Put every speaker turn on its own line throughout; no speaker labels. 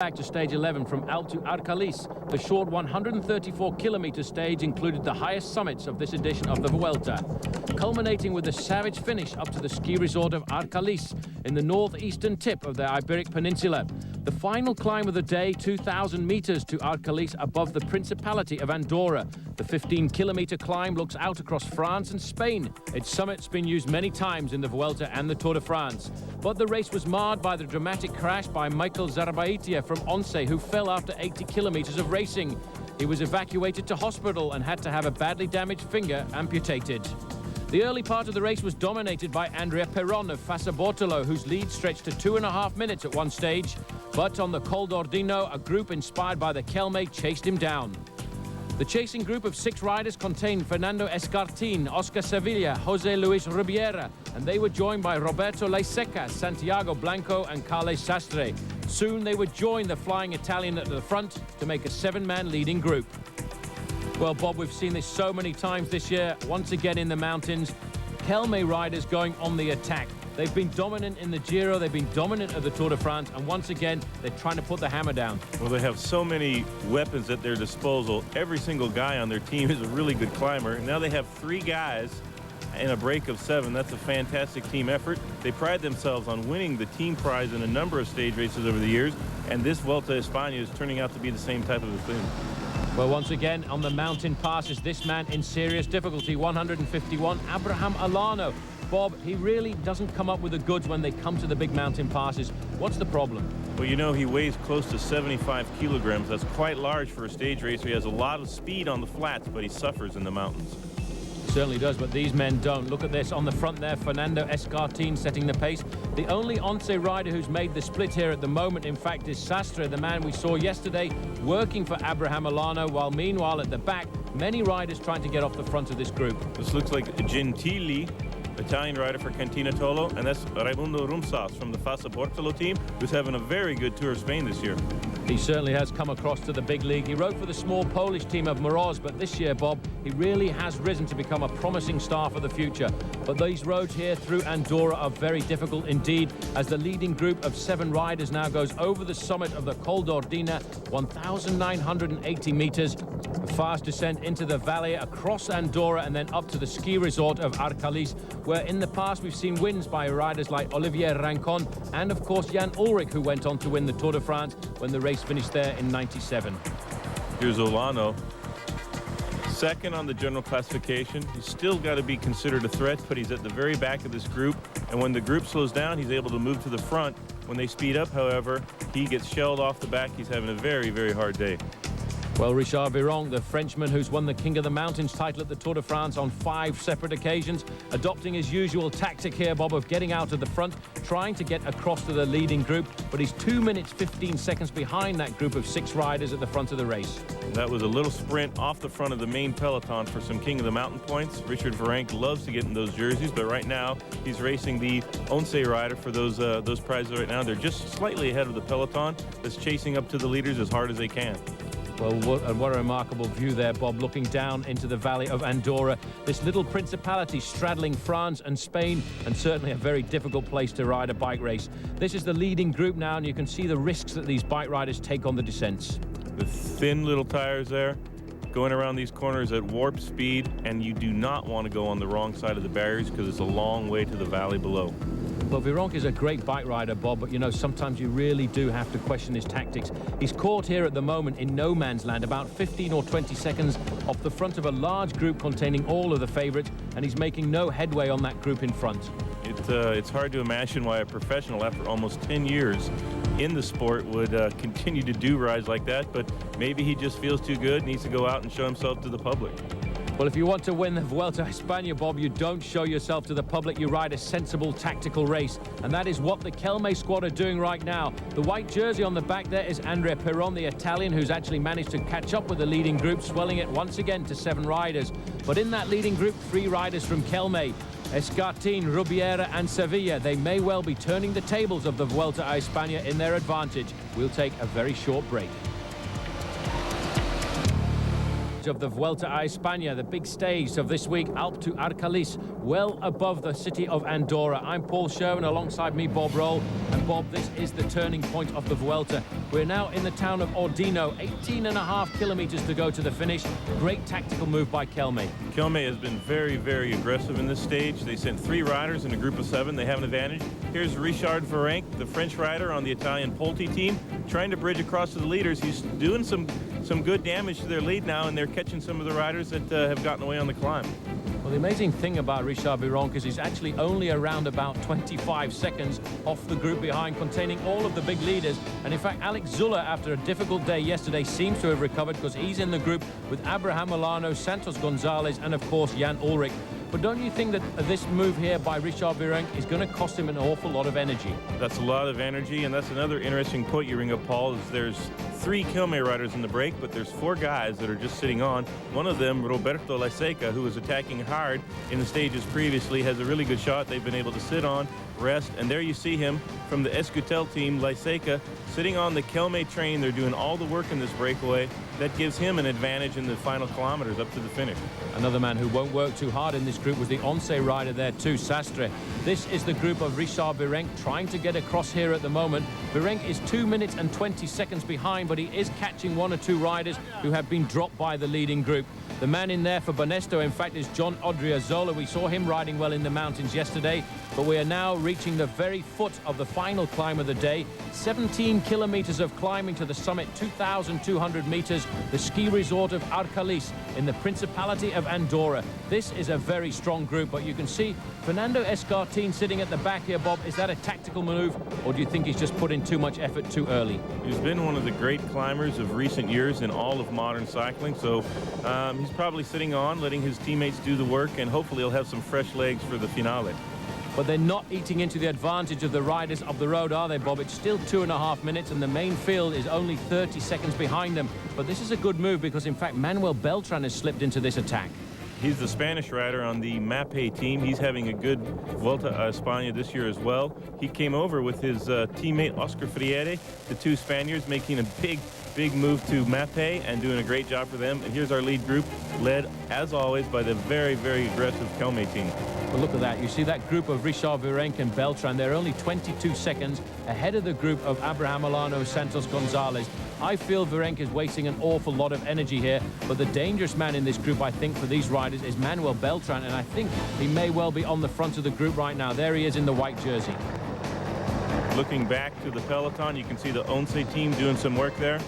Back to stage 11 from Alp to Arcalis. The short 134-kilometer stage included the highest summits of this edition of the Vuelta, culminating with a savage finish up to the ski resort of Arcalis in the northeastern tip of the Iberic Peninsula. The final climb of the day, 2,000 meters to Arcalis above the Principality of Andorra. The 15-kilometer climb looks out across France and Spain. Its summit's been used many times in the Vuelta and the Tour de France. But the race was marred by the dramatic crash by Michael Zarabaitia from Once, who fell after 80 kilometers of racing. He was evacuated to hospital and had to have a badly damaged finger amputated. The early part of the race was dominated by Andrea Peron of Fassa Bortolo, whose lead stretched to 2.5 minutes at one stage. But on the Col d'Ordino, a group inspired by the Kelme chased him down. The chasing group of 6 riders contained Fernando Escartin, Oscar Sevilla, Jose Luis Ribiera, and they were joined by Roberto Heras, Santiago Blanco and Carles Sastre. Soon they would join the flying Italian at the front to make a 7-man leading group. Well, Bob, we've seen this so many times this year. Once again in the mountains, Kelme riders going on the attack. They've been dominant in the Giro, they've been dominant at the Tour de France, and once again, they're trying to put the hammer down.
Well, they have so many weapons at their disposal. Every single guy on their team is a really good climber. Now they have 3 guys in a break of 7. That's a fantastic team effort. They pride themselves on winning the team prize in a number of stage races over the years, and this Vuelta a España is turning out to be the same type of a thing.
Well, once again, on the mountain passes, this man in serious difficulty, 151, Abraham Alano. Bob, he really doesn't come up with the goods when they come to the big mountain passes. What's the problem?
Well, you know, he weighs close to 75 kilograms. That's quite large for a stage racer. He has a lot of speed on the flats, but he suffers in the mountains.
Certainly does, but these men don't. Look at this on the front there, Fernando Escartin setting the pace. The only Once rider who's made the split here at the moment, in fact, is Sastre, the man we saw yesterday working for Abraham Alano, while meanwhile at the back, many riders trying to get off the front of this group.
This looks like Gentili, Italian rider for Cantina Tolo, and that's Raimundo Rumsas from the Fassa Bortolo team, who's having a very good Tour of Spain this year.
He certainly has come across to the big league. He rode for the small Polish team of Moroz, but this year, Bob, he really has risen to become a promising star for the future. But these roads here through Andorra are very difficult indeed, as the leading group of 7 riders now goes over the summit of the Col d'Ordina, 1,980 meters, a fast descent into the valley across Andorra and then up to the ski resort of Arcalis, where in the past we've seen wins by riders like Olivier Rancon and of course Jan Ullrich, who went on to win the Tour de France when the race finished there in '97.
Here's Olano, second on the general classification. He's still got to be considered a threat, but he's at the very back of this group, and when the group slows down, he's able to move to the front. When they speed up, however, he gets shelled off the back. He's having a very, very hard day.
Well, Richard Viron, the Frenchman who's won the King of the Mountains title at the Tour de France on 5 separate occasions, adopting his usual tactic here, Bob, of getting out of the front, trying to get across to the leading group, but he's 2 minutes 15 seconds behind that group of 6 riders at the front of the race.
That was a little sprint off the front of the main peloton for some King of the Mountain points. Richard Virenque loves to get in those jerseys, but right now he's racing the Once rider for those prizes right now. They're just slightly ahead of the peloton that's chasing up to the leaders as hard as they can.
Well, what a remarkable view there, Bob, looking down into the valley of Andorra. This little principality straddling France and Spain, and certainly a very difficult place to ride a bike race. This is the leading group now, and you can see the risks that these bike riders take on the descents.
The thin little tires there, going around these corners at warp speed, and you do not want to go on the wrong side of the barriers because it's a long way to the valley below.
Well, Virenque is a great bike rider, Bob, but you know, sometimes you really do have to question his tactics. He's caught here at the moment in no man's land, about 15 or 20 seconds off the front of a large group containing all of the favorites, and he's making no headway on that group in front.
It's hard to imagine why a professional, after almost 10 years in the sport, would continue to do rides like that, but maybe he just feels too good, needs to go out and show himself to the public.
Well, if you want to win the Vuelta a España, Bob, you don't show yourself to the public, you ride a sensible tactical race. And that is what the Kelme squad are doing right now. The white jersey on the back there is Andrea Peron, the Italian, who's actually managed to catch up with the leading group, swelling it once again to 7 riders. But in that leading group, 3 riders from Kelme, Escartin, Ribiera and Sevilla. They may well be turning the tables of the Vuelta a España in their advantage. We'll take a very short break. Of the Vuelta a España, the big stage of this week, Alp to Arcalis, well above the city of Andorra. I'm Paul Sherwin, alongside me Bob Roll, and Bob, this is the turning point of the Vuelta. We're now in the town of Ordino, 18.5 kilometers to go to the finish. Great tactical move by Kelme.
Kelme has been very, very aggressive in this stage. They sent 3 riders in a group of 7. They have an advantage. Here's Richard Virenque, the French rider on the Italian Polti team, trying to bridge across to the leaders. He's doing some good damage to their lead now, and they're catching some of the riders that have gotten away on the climb.
Well, the amazing thing about Richard Virenque is he's actually only around about 25 seconds off the group behind, containing all of the big leaders. And in fact, Alex Zuller, after a difficult day yesterday, seems to have recovered because he's in the group with Abraham Milano, Santos Gonzalez, and of course, Jan Ullrich. But don't you think that this move here by Richard Virenque is going to cost him an awful lot of energy? That's
a lot of energy, and that's another interesting point you bring up, Paul, is there's 3 Kelme riders in the break, but there's 4 guys that are just sitting on. One of them, Roberto Heras, who was attacking hard in the stages previously, has a really good shot they've been able to sit on, rest, and there you see him from the Escutel team, Heras, sitting on the Kelme train. They're doing all the work in this breakaway. That gives him an advantage in the final kilometers up to the finish. Another man who won't work too hard in this group was the Once rider there too, Sastre. This is the group of Richard Virenque trying to get across here at the moment. Virenque is 2 minutes and 20 seconds behind, but he is catching 1 or 2 riders who have been dropped by the leading group. The man in there for Banesto, in fact, is John Odriozola. We saw him riding well in the mountains yesterday, but we are now reaching the very foot of the final climb of the day. 17 kilometers of climbing to the summit, 2,200 meters, the ski resort of Arcalis in the Principality of Andorra. This is a very strong group, but you can see Fernando Escartin sitting at the back here, Bob. Is that a tactical move, or do you think he's just put in too much effort too early? He's been one of the great climbers of recent years in all of modern cycling, so he's probably sitting on, letting his teammates do the work, and hopefully he'll have some fresh legs for the finale. But they're not eating into the advantage of the riders up the road, are they, Bob? It's still 2.5 minutes, and the main field is only 30 seconds behind them. But this is a good move because, in fact, Manuel Beltran has slipped into this attack. He's the Spanish rider on the Mape team. He's having a good Vuelta a España this year as well. He came over with his teammate Oscar Freire, the 2 Spaniards, making a big move to Mape and doing a great job for them. And here's our lead group, led, as always, by the very, very aggressive Kelme team. Well, look at that. You see that group of Richard Virenque and Beltran. They're only 22 seconds ahead of the group of Abraham Milano, Santos Gonzalez. I feel Virenque is wasting an awful lot of energy here, but the dangerous man in this group, I think, for these riders is Manuel Beltran, and I think he may well be on the front of the group right now. There he is in the white jersey. Looking back to the peloton, you can see the Once team doing some work there,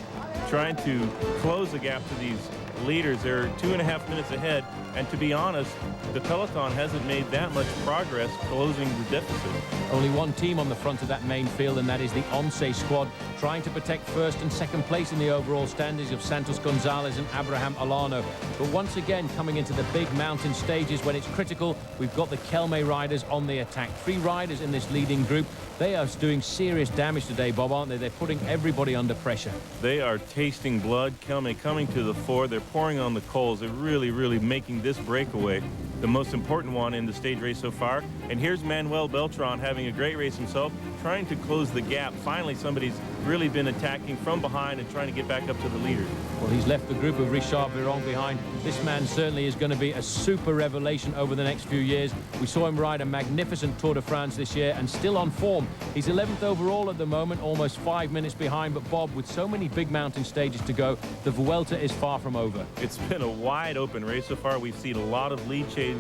trying to close the gap to these leaders. They're 2.5 minutes ahead, and to be honest, the peloton hasn't made that much progress closing the deficit. Only one team on the front of that main field, and that is the Once squad, trying to protect first and second place in the overall standings of Santos Gonzalez and Abraham Milano. But once again, coming into the big mountain stages when it's critical, we've got the Kelme riders on the attack. 3 riders in this leading group. They are doing serious damage today, Bob, aren't they? They're putting everybody under pressure. They are tasting blood. Kelme coming to the fore. They're pouring on the coals. They're really, really making this breakaway the most important one in the stage race so far. And here's Manuel Beltran having a great race himself, trying to close the gap. Finally, somebody's really been attacking from behind and trying to get back up to the leader. Well, he's left the group of Richard Virenque behind. This man certainly is going to be a super revelation over the next few years. We saw him ride a magnificent Tour de France this year and still on form. He's 11th overall at the moment, almost 5 minutes behind. But Bob, with so many big mountain stages to go, the Vuelta is far from over. It's been a wide open race so far. We've seen a lot of lead changes.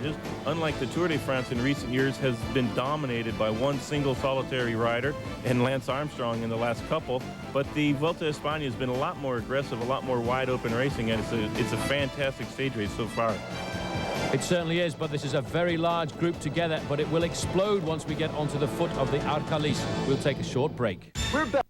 Unlike the Tour de France in recent years, has been dominated by one single solitary rider and Lance Armstrong in the last couple. But the Vuelta a España has been a lot more aggressive, a lot more wide open racing, and it's a fantastic stage race so far. It certainly is, but this is a very large group together, but it will explode once we get onto the foot of the Arcalis. We'll take a short break. We're back.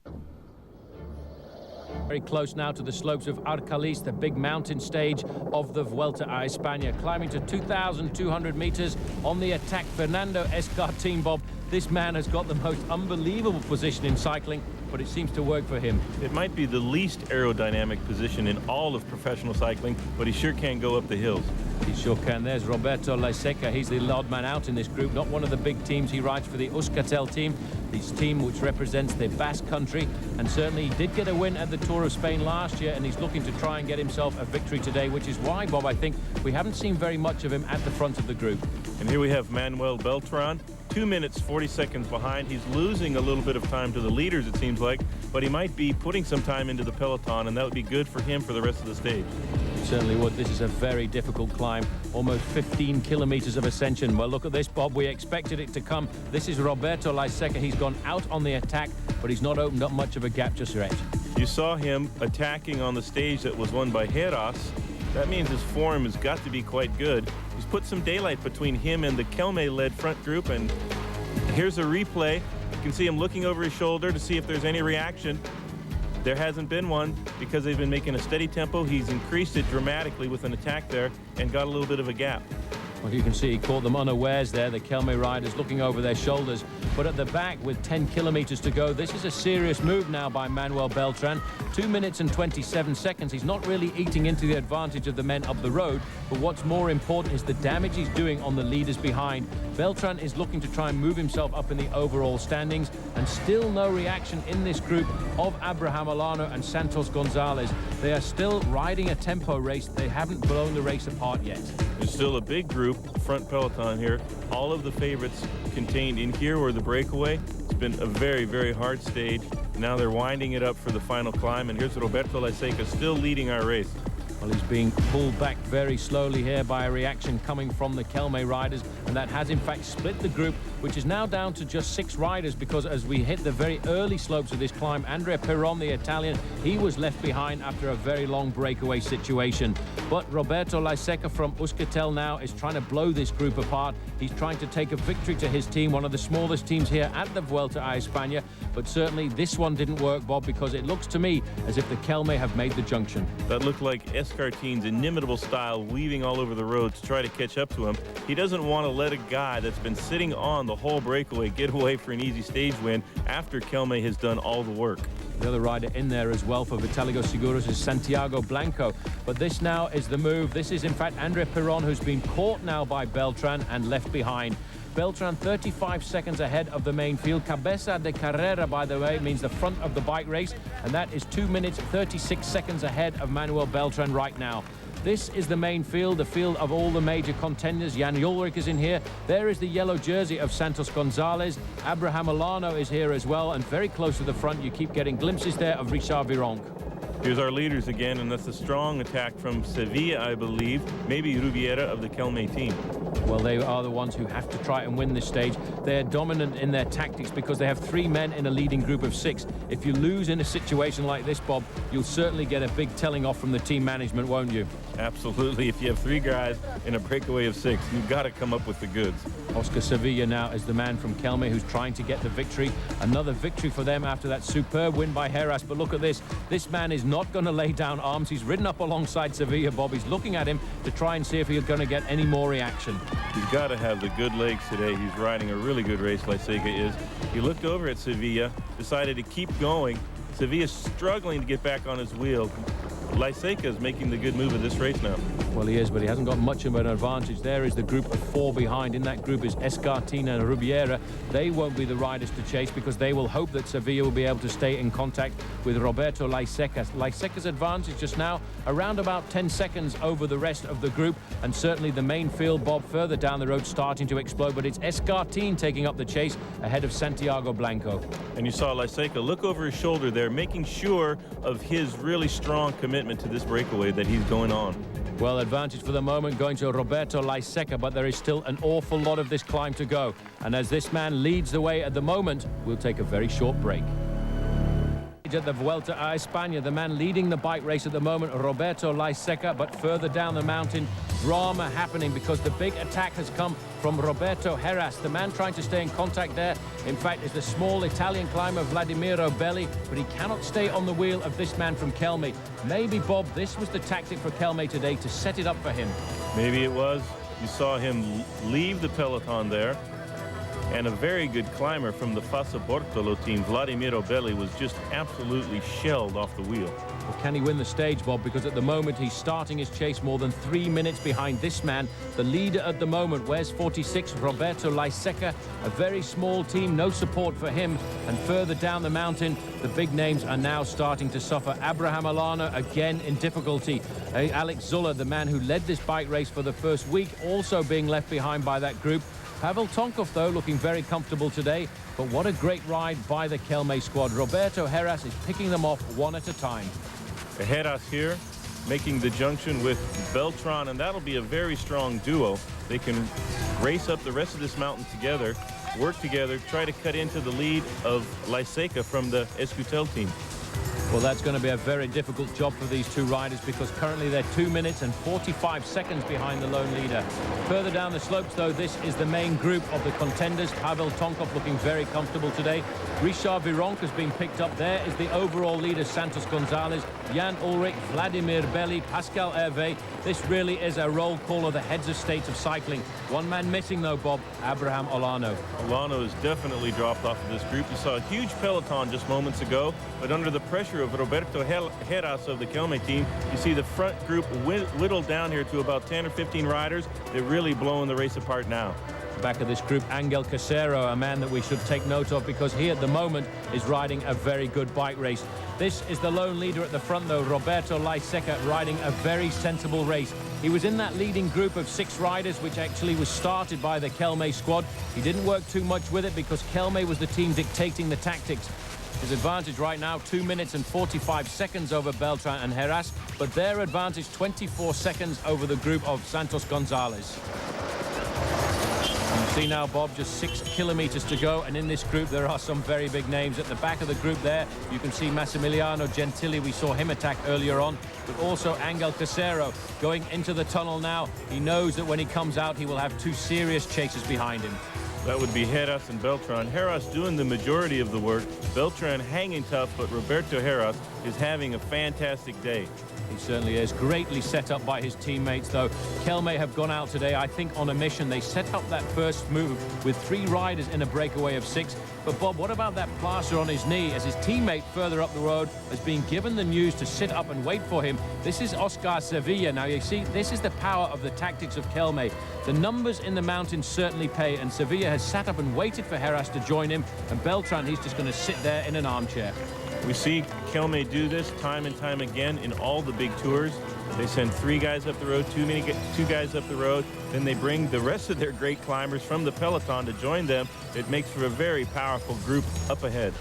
Very close now to the slopes of Arcalis, the big mountain stage of the Vuelta a España. Climbing to 2,200 meters on the attack, Fernando Escartin, Bob. This man has got the most unbelievable position in cycling, but it seems to work for him. It might be the least aerodynamic position in all of professional cycling, but he sure can go up the hills. He sure can. There's Roberto Heras. He's the odd man out in this group, not one of the big teams. He rides for the Euskaltel team, this team which represents the Basque country, and certainly he did get a win at the Tour of Spain last year, and he's looking to try and get himself a victory today, which is why, Bob, I think we haven't seen very much of him at the front of the group. And here we have Manuel Beltran. 2 minutes, 40 seconds behind. He's losing a little bit of time to the leaders, it seems like, but he might be putting some time into the peloton, and that would be good for him for the rest of the stage.
Certainly would. This is a very difficult climb, almost 15 kilometers of ascension. Well, look at this, Bob. We expected it to come. This is Roberto Heras. He's gone out on the attack, but he's not opened up much of a gap just yet.
You saw him attacking on the stage that was won by Heras. That means his form has got to be quite good. He's put some daylight between him and the Kelme-led front group, and here's a replay. You can see him looking over his shoulder to see if there's any reaction. There hasn't been one because they've been making a steady tempo. He's increased it dramatically with an attack there and got a little bit of a gap.
Well, you can see he caught them unawares there, the Kelme riders looking over their shoulders. But at the back, with 10 kilometers to go, this is a serious move now by Manuel Beltran. 2 minutes and 27 seconds. He's not really eating into the advantage of the men up the road, but what's more important is the damage he's doing on the leaders behind. Beltran is looking to try and move himself up in the overall standings, and still no reaction in this group of Abraham Olano and Santos Gonzalez. They are still riding a tempo race. They haven't blown the race apart yet.
There's still a big group, front peloton here. All of the favorites contained in here were the breakaway. It's been a very, very hard stage. Now they're winding it up for the final climb, and here's Roberto Heras still leading our race.
Well, he's being pulled back very slowly here by a reaction coming from the Kelme riders, and that has in fact split the group, which is now down to just 6 riders, because as we hit the very early slopes of this climb, Andrea Perron, the Italian, he was left behind after a very long breakaway situation. But Roberto Heras from Euskaltel now is trying to blow this group apart. He's trying to take a victory to his team, one of the smallest teams here at the Vuelta a España, but certainly this one didn't work, Bob, because it looks to me as if the Kelme have made the junction.
That looked like Escartin's inimitable style, weaving all over the road to try to catch up to him. He doesn't want to let a guy that's been sitting on the whole breakaway get away for an easy stage win after Kelme has done all the work.
The other rider in there as well for Vitaligo Seguros is Santiago Blanco. But this now is the move. This is in fact Andrea Perron, who's been caught now by Beltran and left behind. Beltran 35 seconds ahead of the main field. Cabeza de Carrera, by the way, means the front of the bike race, and that is 2 minutes 36 seconds ahead of Manuel Beltran right now. This is the main field, the field of all the major contenders. Jan Ullrich is in here. There is the yellow jersey of Santos Gonzalez. Abraham Olano is here as well, and very close to the front you keep getting glimpses there of Richard Virenque.
Here's our leaders again, and that's a strong attack from Sevilla, I believe. Maybe Rubiera of the Kelme team.
Well, they are the ones who have to try and win this stage. They're dominant in their tactics because they have 3 men in a leading group of 6. If you lose in a situation like this, Bob, you'll certainly get a big telling off from the team management, won't you?
Absolutely. If you have 3 guys in a breakaway of 6, you've got to come up with the goods.
Oscar Sevilla now is the man from Kelme who's trying to get the victory. Another victory for them after that superb win by Heras. But look at this. This man is not going to lay down arms. He's ridden up alongside Sevilla, Bob. He's looking at him to try and see if he's going to get any more reaction.
He's got to have the good legs today. He's riding a really good race, Heras is. He looked over at Sevilla, decided to keep going. Sevilla's struggling to get back on his wheel. Heras is making the good move of this race now.
Well, he is, but he hasn't got much of an advantage. There is the group of 4 behind. In that group is Escartin and Rubiera. They won't be the riders to chase because they will hope that Sevilla will be able to stay in contact with Roberto Heras. Heras' advantage just now around about 10 seconds over the rest of the group, and certainly the main field, Bob, further down the road starting to explode, but it's Escartin taking up the chase ahead of Santiago Blanco.
And you saw Heras look over his shoulder there, making sure of his really strong commitment to this breakaway that he's going on.
Well, advantage for the moment going to Roberto Heras, but there is still an awful lot of this climb to go. And as this man leads the way at the moment, we'll take a very short break. At the Vuelta a España, the man leading the bike race at the moment, Roberto Heras, but further down the mountain, drama happening because the big attack has come from Roberto Heras. The man trying to stay in contact there, in fact, is the small Italian climber Vladimiro Belli, but he cannot stay on the wheel of this man from Kelme. Maybe, Bob, this was the tactic for Kelme today to set it up for him.
Maybe it was. You saw him leave the peloton there. And a very good climber from the Fassa Bortolo team, Vladimiro Belli, was just absolutely shelled off the wheel.
Well, can he win the stage, Bob? Because at the moment he's starting his chase more than 3 minutes behind this man, the leader at the moment. Where's 46, Roberto Heras? A very small team, no support for him. And further down the mountain, the big names are now starting to suffer. Abraham Olano again in difficulty. Alex Zuller, the man who led this bike race for the first week, also being left behind by that group. Pavel Tonkov, though, looking very comfortable today. But what a great ride by the Kelme squad. Roberto Heras is picking them off one at a time.
Heras here, making the junction with Beltran, and that'll be a very strong duo. They can race up the rest of this mountain together, work together, try to cut into the lead of Lyseca from the Escutel team.
Well, that's going to be a very difficult job for these two riders because currently they're 2 minutes and 45 seconds behind the lone leader. Further down the slopes, though, this is the main group of the contenders. Pavel Tonkov looking very comfortable today. Richard Vironk has been picked up. There is the overall leader, Santos Gonzalez, Jan Ullrich, Vladimir Belli, Pascal Hervé. This really is a roll call of the heads of states of cycling. One man missing, though, Bob, Abraham Olano.
Olano has definitely dropped off of this group. You saw a huge peloton just moments ago, but under the pressure of Roberto Heras of the Kelme team, you see the front group whittled down here to about 10 or 15 riders. They're really blowing the race apart now.
Back of this group, Angel Casero, a man that we should take note of because he at the moment is riding a very good bike race. This is the lone leader at the front, though, Roberto Lyseca, riding a very sensible race. He was in that leading group of 6 riders, which actually was started by the Kelme squad. He didn't work too much with it because Kelme was the team dictating the tactics. His advantage right now, 2 minutes and 45 seconds over Beltran and Heras, but their advantage 24 seconds over the group of Santos Gonzalez. You see now, Bob, just 6 kilometers to go, and in this group there are some very big names. At the back of the group there, you can see Massimiliano Gentili. We saw him attack earlier on, but also Angel Casero going into the tunnel now. He knows that when he comes out, he will have 2 serious chasers behind him.
That would be Heras and Beltran. Heras doing the majority of the work. Beltran hanging tough, but Roberto Heras is having a fantastic day.
He certainly is. Greatly set up by his teammates, though. Kelme have gone out today, I think, on a mission. They set up that first move with 3 riders in a breakaway of 6. But, Bob, what about that plaster on his knee as his teammate further up the road has been given the news to sit up and wait for him? This is Oscar Sevilla. Now, you see, this is the power of the tactics of Kelme. The numbers in the mountains certainly pay, and Sevilla has sat up and waited for Heras to join him, and Beltran, he's just going to sit there in an armchair.
We see Kelme do this time and time again in all the big tours. They send 3 guys up the road, 2 guys up the road, then they bring the rest of their great climbers from the peloton to join them. It makes for a very powerful group up ahead.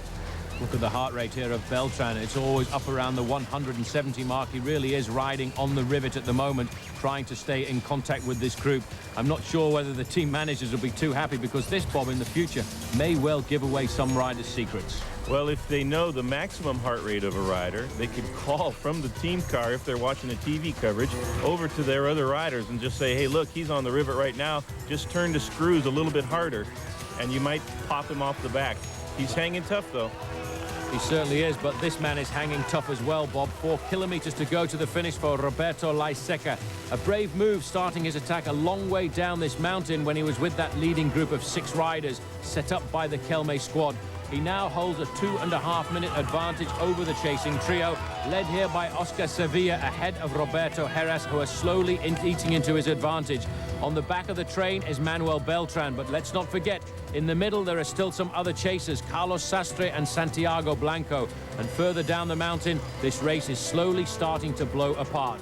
Look at the heart rate here of Beltran. It's always up around the 170 mark. He really is riding on the rivet at the moment, trying to stay in contact with this group. I'm not sure whether the team managers will be too happy because this, Bob, in the future may well give away some riders' secrets.
Well, if they know the maximum heart rate of a rider, they could call from the team car, if they're watching a TV coverage, over to their other riders and just say, hey, look, he's on the rivet right now. Just turn the screws a little bit harder, and you might pop him off the back. He's hanging tough, though.
He certainly is, but this man is hanging tough as well, Bob. 4 kilometers to go to the finish for Roberto Lyseca. A brave move starting his attack a long way down this mountain when he was with that leading group of 6 riders set up by the Kelme squad. He now holds a 2.5-minute advantage over the chasing trio, led here by Oscar Sevilla ahead of Roberto Heras, who are slowly eating into his advantage. On the back of the train is Manuel Beltran, but let's not forget, in the middle there are still some other chasers, Carlos Sastre and Santiago Blanco. And further down the mountain, this race is slowly starting to blow apart.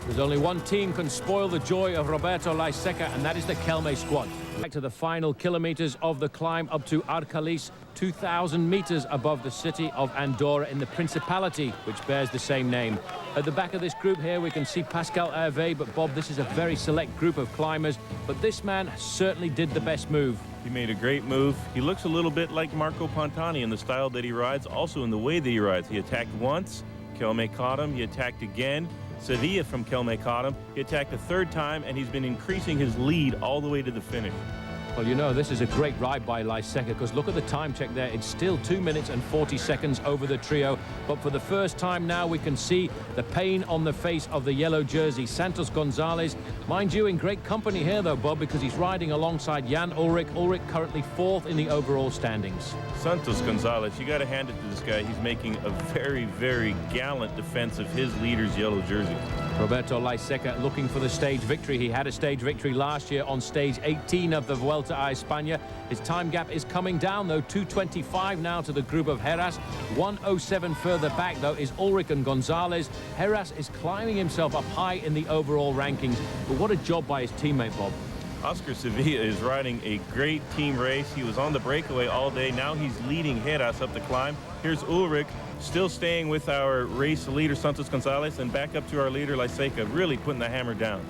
There's only one team can spoil the joy of Roberto Lyseca, and that is the Kelme squad. Back to the final kilometers of the climb up to Arcalis, 2,000 meters above the city of Andorra in the Principality, which bears the same name. At the back of this group here, we can see Pascal Hervé, but Bob, this is a very select group of climbers, but this man certainly did the best move.
He made a great move. He looks a little bit like Marco Pantani in the style that he rides, also in the way that he rides. He attacked once, Kelme caught him, he attacked again. Sevilla from Kelme caught him. He attacked a 3rd time, and he's been increasing his lead all the way to the finish.
Well, you know, this is a great ride by Lyseca because look at the time check there. It's still 2 minutes and 40 seconds over the trio. But for the first time now, we can see the pain on the face of the yellow jersey. Santos Gonzalez, mind you, in great company here, though, Bob, because he's riding alongside Jan Ullrich. Ullrich currently 4th in the overall standings.
Santos Gonzalez, you got to hand it to this guy. He's making a very, very gallant defense of his leader's yellow jersey.
Roberto Lyseca looking for the stage victory. He had a stage victory last year on stage 18 of the Vuelta a España. His time gap is coming down, though, 2:25 now to the group of Heras. 1:07 further back, though, is Ullrich and Gonzalez. Heras is climbing himself up high in the overall rankings. But what a job by his teammate, Bob.
Oscar Sevilla is riding a great team race. He was on the breakaway all day. Now he's leading Heras up the climb. Here's Ullrich still staying with our race leader, Santos Gonzalez, and back up to our leader, Lyseca, really putting the hammer down.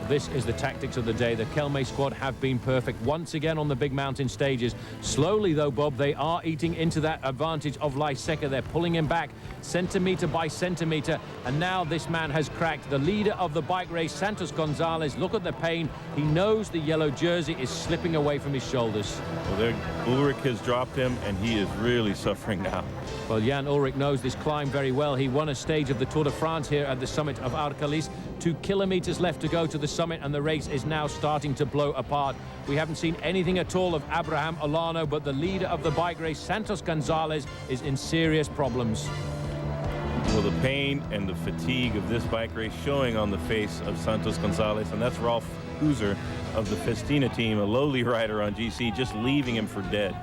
This is the tactics of the day. The Kelme squad have been perfect once again on the big mountain stages. Slowly, though, Bob, they are eating into that advantage of Lyseca. They're pulling him back centimeter by centimeter. And now this man has cracked. The leader of the bike race, Santos Gonzalez, look at the pain. He knows the yellow jersey is slipping away from his shoulders.
Well, there, Ullrich has dropped him, and he is really suffering now.
Well, Jan Ullrich knows this climb very well. He won a stage of the Tour de France here at the summit of Arcalis. 2 kilometers left to go to the summit, and the race is now starting to blow apart. We haven't seen anything at all of Abraham Olano, but the leader of the bike race, Santos Gonzalez, is in serious problems.
Well, the pain and the fatigue of this bike race showing on the face of Santos Gonzalez, and that's Rolf Huser of the Festina team, a lowly rider on GC, just leaving him for dead.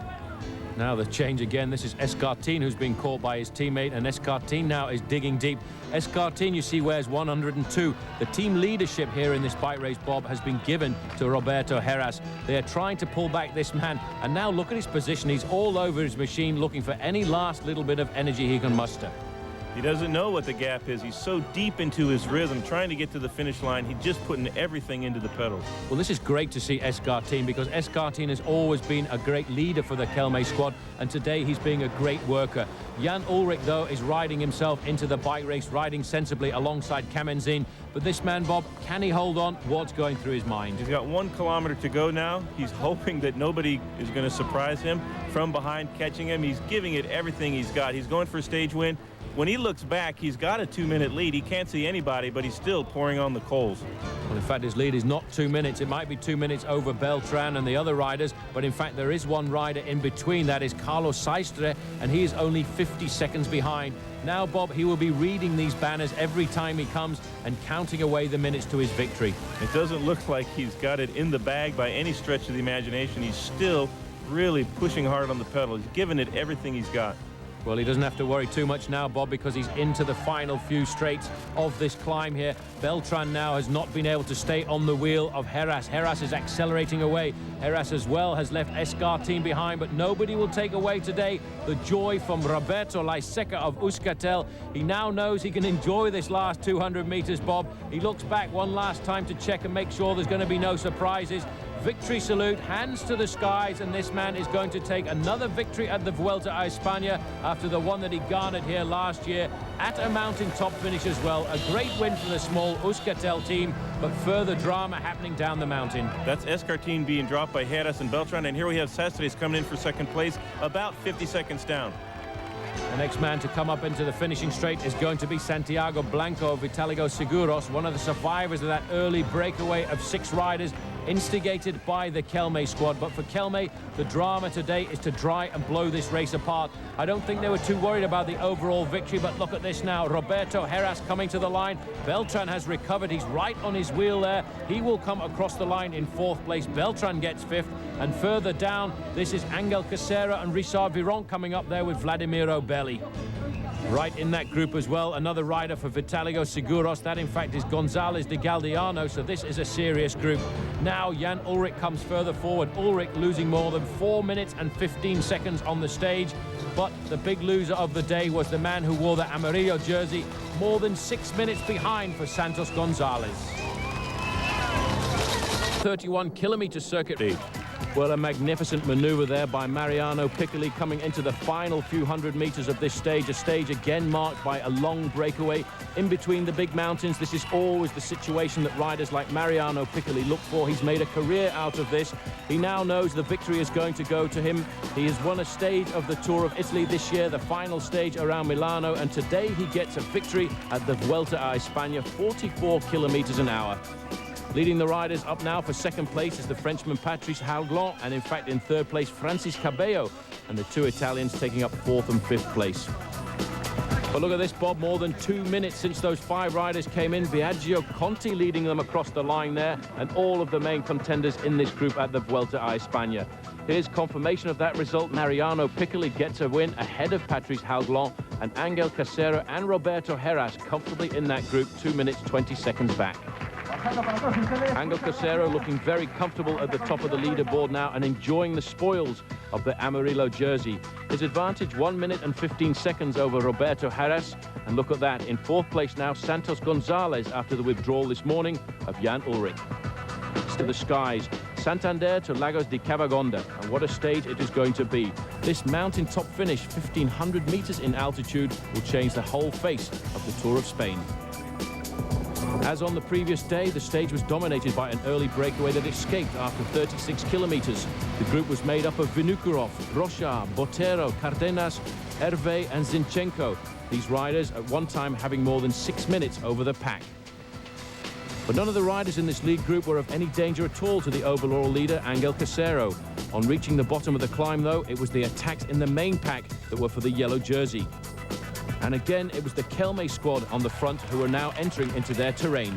Now the change again. This is Escartin who's been caught by his teammate, and Escartin now is digging deep. Escartin, you see, wears 102. The team leadership here in this bike race, Bob, has been given to Roberto Heras. They are trying to pull back this man, and now look at his position. He's all over his machine looking for any last little bit of energy he can muster.
He doesn't know what the gap is. He's so deep into his rhythm, trying to get to the finish line. He's just putting everything into the pedals.
Well, this is great to see Escartin, because Escartin has always been a great leader for the Kelme squad, and today he's being a great worker. Jan Ullrich, though, is riding himself into the bike race, riding sensibly alongside Kamenzin. But this man, Bob, can he hold on? What's going through his mind?
He's got 1 kilometer to go now. He's hoping that nobody is going to surprise him from behind, catching him. He's giving it everything he's got. He's going for a stage win. When he looks back, he's got a 2-minute lead. He can't see anybody, but he's still pouring on the coals.
Well, in fact, his lead is not 2 minutes. It might be 2 minutes over Beltran and the other riders, but in fact, there is one rider in between. That is Carlos Saistre, and he is only 50 seconds behind. Now, Bob, he will be reading these banners every time he comes and counting away the minutes to his victory.
It doesn't look like he's got it in the bag by any stretch of the imagination. He's still really pushing hard on the pedal. He's giving it everything he's got.
Well, he doesn't have to worry too much now, Bob, because he's into the final few straights of this climb here. Beltran now has not been able to stay on the wheel of Heras. Heras is accelerating away. Heras as well has left Escartin behind, but nobody will take away today the joy from Roberto Lyseca of Euskaltel. He now knows he can enjoy this last 200 meters, Bob. He looks back one last time to check and make sure there's going to be no surprises. Victory salute, hands to the skies, and this man is going to take another victory at the Vuelta a España after the one that he garnered here last year at a mountaintop finish as well. A great win for the small Euskaltel team, but further drama happening down the mountain.
That's Escartin being dropped by Heras and Beltran, and here we have Sastres coming in for second place, about 50 seconds down.
The next man to come up into the finishing straight is going to be Santiago Blanco of Vitaligo Seguros, one of the survivors of that early breakaway of 6 riders instigated by the Kelme squad. But for Kelme, the drama today is to try and blow this race apart. I don't think they were too worried about the overall victory, but look at this now. Roberto Heras coming to the line. Beltran has recovered. He's right on his wheel there. He will come across the line in 4th place. Beltran gets 5th. And further down, this is Angel Casera and Richard Viron coming up there with Vladimiro Belli. Right in that group as well, another rider for Vitaligo Seguros. That, in fact, is Gonzalez de Galdiano, so this is a serious group. Now, Jan Ullrich comes further forward. Ullrich losing more than 4 minutes and 15 seconds on the stage. But the big loser of the day was the man who wore the Amarillo jersey, more than 6 minutes behind for Santos Gonzalez. 31-kilometer circuit. Well, a magnificent maneuver there by Mariano Piccoli coming into the final few hundred meters of this stage. A stage again marked by a long breakaway in between the big mountains. This is always the situation that riders like Mariano Piccoli look for. He's made a career out of this. He now knows the victory is going to go to him. He has won a stage of the Tour of Italy this year, the final stage around Milano, and today he gets a victory at the Vuelta a España, 44 kilometers an hour. Leading the riders up now for second place is the Frenchman Patrice Halglon, and in fact in third place Francis Cabello, and the 2 Italians taking up 4th and 5th place. But look at this, Bob, more than 2 minutes since those 5 riders came in. Biagio Conti leading them across the line there, and all of the main contenders in this group at the Vuelta a España. Here's confirmation of that result. Mariano Piccoli gets a win ahead of Patrice Halglon, and Angel Casera and Roberto Heras comfortably in that group, 2 minutes 20 seconds back. Angel Casero looking very comfortable at the top of the leaderboard now and enjoying the spoils of the Amarillo jersey. His advantage 1 minute and 15 seconds over Roberto Heras. And look at that, in fourth place now, Santos Gonzalez after the withdrawal this morning of Jan Ullrich. To the skies, Santander to Lagos de Covadonga, and what a stage it is going to be. This mountaintop finish, 1,500 meters in altitude, will change the whole face of the Tour of Spain. As on the previous day, the stage was dominated by an early breakaway that escaped after 36 kilometers. The group was made up of Vinokurov, Brochard, Botero, Cardenas, Hervé and Zinchenko. These riders at one time having more than 6 minutes over the pack. But none of the riders in this lead group were of any danger at all to the overall leader, Angel Casero. On reaching the bottom of the climb, though, it was the attacks in the main pack that were for the yellow jersey. And again, it was the Kelme squad on the front who are now entering into their terrain.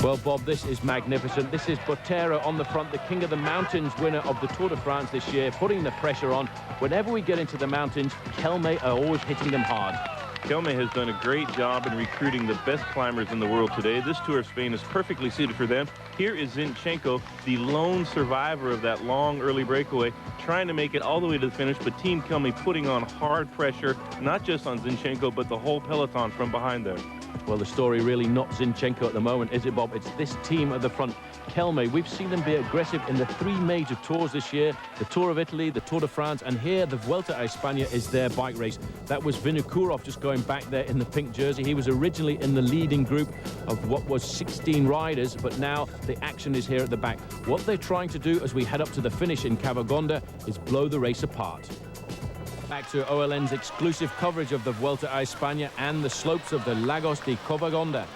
Well, Bob, this is magnificent. This is Botero on the front, the King of the Mountains winner of the Tour de France this year, putting the pressure on. Whenever we get into the mountains, Kelme are always hitting them hard.
Kelme has done a great job in recruiting the best climbers in the world today. This Tour of Spain is perfectly suited for them. Here is Zinchenko, the lone survivor of that long early breakaway, trying to make it all the way to the finish, but Team Kelme putting on hard pressure, not just on Zinchenko, but the whole peloton from behind there.
Well, the story really not Zinchenko at the moment, is it, Bob? It's this team at the front. Kelme, we've seen them be aggressive in the 3 major tours this year, the Tour of Italy, the Tour de France, and here the Vuelta a España is their bike race. That was Vinokurov just going back there in the pink jersey. He was originally in the leading group of what was 16 riders, but now the action is here at the back. What they're trying to do as we head up to the finish in Covadonga is blow the race apart. Back to OLN's exclusive coverage of the Vuelta a España and the slopes of the Lagos de Covadonga.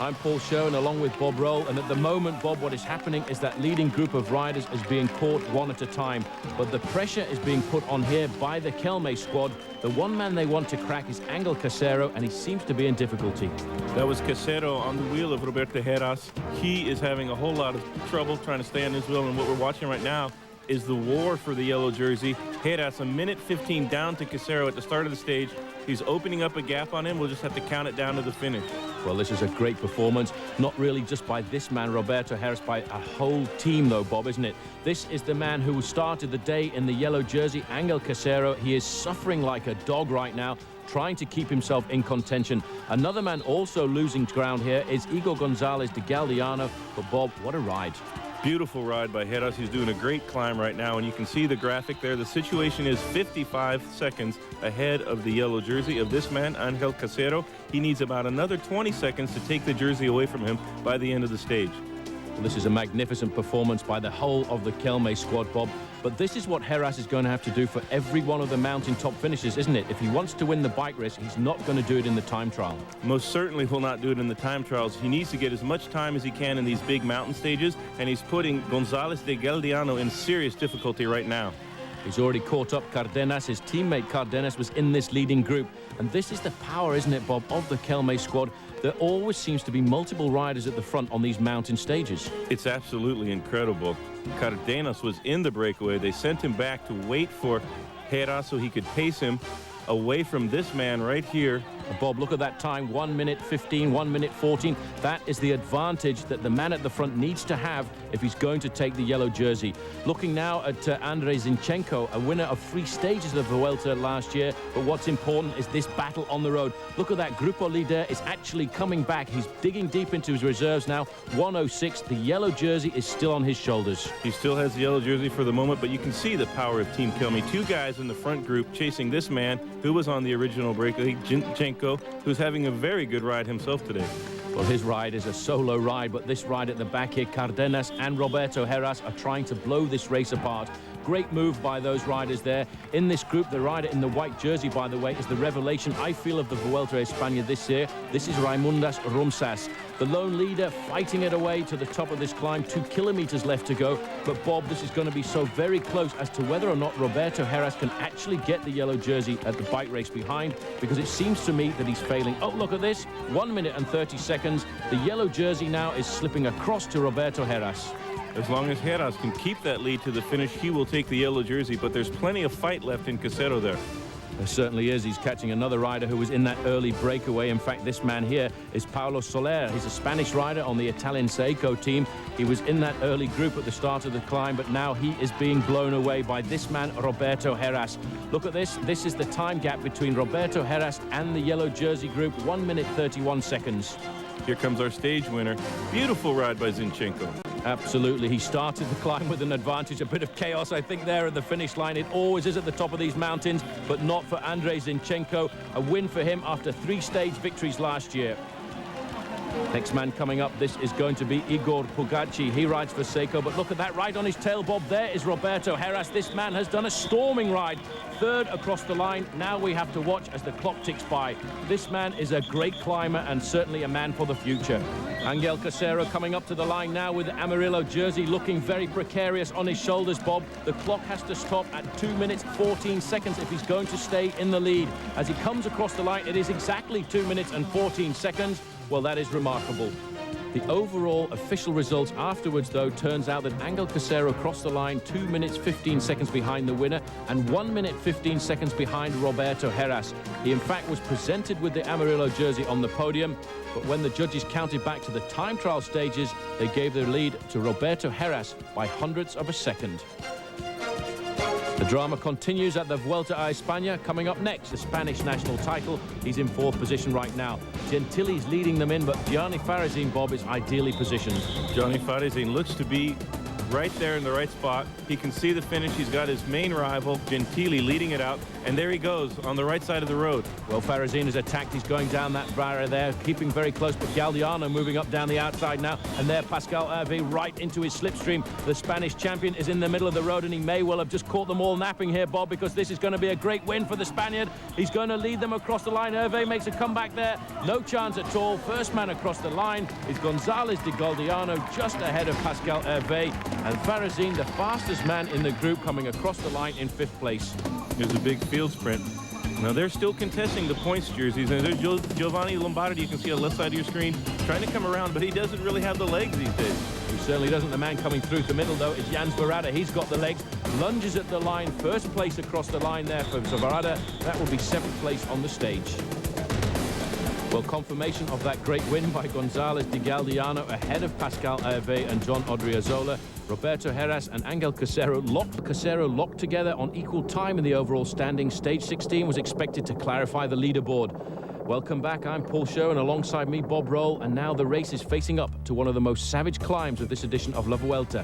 I'm Paul Schoen along with Bob Roll, and at the moment, Bob, what is happening is that leading group of riders is being caught one at a time. But the pressure is being put on here by the Kelme squad. The one man they want to crack is Angel Casero, and he seems to be in difficulty.
That was Casero on the wheel of Roberto Heras. He is having a whole lot of trouble trying to stay on his wheel, and what we're watching right now is the war for the yellow jersey. Heras, 1:15 down to Casero at the start of the stage. He's opening up a gap on him. We'll just have to count it down to the finish.
Well, this is a great performance, not really just by this man, Roberto Heras, by a whole team, though, Bob, isn't it? This is the man who started the day in the yellow jersey, Angel Casero. He is suffering like a dog right now, trying to keep himself in contention. Another man also losing ground here is Igor Gonzalez de Galdiano. But, Bob, what a ride.
Beautiful ride by Heras. He's doing a great climb right now, and you can see the graphic there. The situation is 55 seconds ahead of the yellow jersey of this man, Angel Casero. He needs about another 20 seconds to take the jersey away from him by the end of the stage.
Well, this is a magnificent performance by the whole of the Kelme squad, Bob. But this is what Heras is going to have to do for every one of the mountaintop finishes, isn't it? If he wants to win the bike race, he's not going to do it in the time trial.
Most certainly will not do it in the time trials. He needs to get as much time as he can in these big mountain stages, and he's putting Gonzalez de Galdiano in serious difficulty right now.
He's already caught up Cardenas. His teammate Cardenas was in this leading group. And this is the power, isn't it, Bob, of the Kelme squad. There always seems to be multiple riders at the front on these mountain stages.
It's absolutely incredible. Cardenas was in the breakaway. They sent him back to wait for Heras so he could pace him away from this man right here.
Bob, look at that time, 1:15, 1:14. That is the advantage that the man at the front needs to have if he's going to take the yellow jersey. Looking now at Andrei Zinchenko, a winner of 3 stages of the Vuelta last year. But what's important is this battle on the road. Look at that, Grupo Líder is actually coming back. He's digging deep into his reserves now, 1:06. The yellow jersey is still on his shoulders.
He still has the yellow jersey for the moment, but you can see the power of Team Kelme. 2 guys in the front group chasing this man who was on the original breakaway, Zinchenko, who's having a very good ride himself today.
Well, his ride is a solo ride, but this ride at the back here, Cardenas and Roberto Heras are trying to blow this race apart. Great move by those riders there. In this group, the rider in the white jersey, by the way, is the revelation, I feel, of the Vuelta a España this year. This is Raimundas Rumsas, the lone leader, fighting it away to the top of this climb. 2 kilometers left to go. But, Bob, this is going to be so very close as to whether or not Roberto Heras can actually get the yellow jersey at the bike race behind, because it seems to me that he's failing. Oh, look at this. 1 minute and 30 seconds. The yellow jersey now is slipping across to Roberto Heras.
As long as Heras can keep that lead to the finish, he will take the yellow jersey, but there's plenty of fight left in Casero there.
There certainly is. He's catching another rider who was in that early breakaway. In fact, this man here is Paulo Soler. He's a Spanish rider on the Italian Seiko team. He was in that early group at the start of the climb, but now he is being blown away by this man, Roberto Heras. Look at this. This is the time gap between Roberto Heras and the yellow jersey group, 1 minute 31 seconds.
Here comes our stage winner. Beautiful ride by Zinchenko.
Absolutely. He started the climb with an advantage. A bit of chaos, I think, there at the finish line. It always is at the top of these mountains, but not for Andrei Zinchenko. A win for him after 3 stage victories last year. Next man coming up, this is going to be Igor Pugaci. He rides for Seiko, but look at that right on his tail, Bob. There is Roberto Heras. This man has done a storming ride. 3rd across the line. Now we have to watch as the clock ticks by. This man is a great climber and certainly a man for the future. Angel Casero coming up to the line now with the Amarillo jersey, looking very precarious on his shoulders, Bob. The clock has to stop at 2 minutes 14 seconds if he's going to stay in the lead. As he comes across the line, it is exactly 2 minutes and 14 seconds. Well, that is remarkable. The overall official results afterwards, though, turns out that Angel Casero crossed the line 2 minutes 15 seconds behind the winner and 1 minute 15 seconds behind Roberto Heras. He, in fact, was presented with the Amarillo jersey on the podium, but when the judges counted back to the time trial stages, they gave their lead to Roberto Heras by hundredths of a second. The drama continues at the Vuelta a España. Coming up next, the Spanish national title. He's in 4th position right now. Gentili's leading them in, but Gianni Farazin, Bob, is ideally positioned.
Gianni Farazin looks to be right there in the right spot. He can see the finish. He's got his main rival, Gentili, leading it out. And there he goes on the right side of the road.
Well, Farazin is attacked. He's going down that barrier there, keeping very close. But Galdiano moving up down the outside now. And there, Pascal Hervé right into his slipstream. The Spanish champion is in the middle of the road, and he may well have just caught them all napping here, Bob, because this is going to be a great win for the Spaniard. He's going to lead them across the line. Hervé makes a comeback there. No chance at all. First man across the line is González de Galdiano, just ahead of Pascal Hervé. And Farazin, the fastest man in the group, coming across the line in 5th place.
Here's a big field sprint. Now they're still contesting the points jerseys, and there's Giovanni Lombardi, you can see on the left side of your screen, trying to come around, but he doesn't really have the legs these days.
He certainly doesn't. The man coming through the middle, though, is Jans Varada. He's got the legs, lunges at the line, 1st place across the line there for Varada. That will be 7th place on the stage. Well, confirmation of that great win by González de Galdiano ahead of Pascal Hervé and John Odriozola. Roberto Heras and Angel Casero locked together on equal time in the overall standing. Stage 16 was expected to clarify the leaderboard. Welcome back. I'm Paul Show, and alongside me, Bob Roll. And now the race is facing up to one of the most savage climbs of this edition of La Vuelta.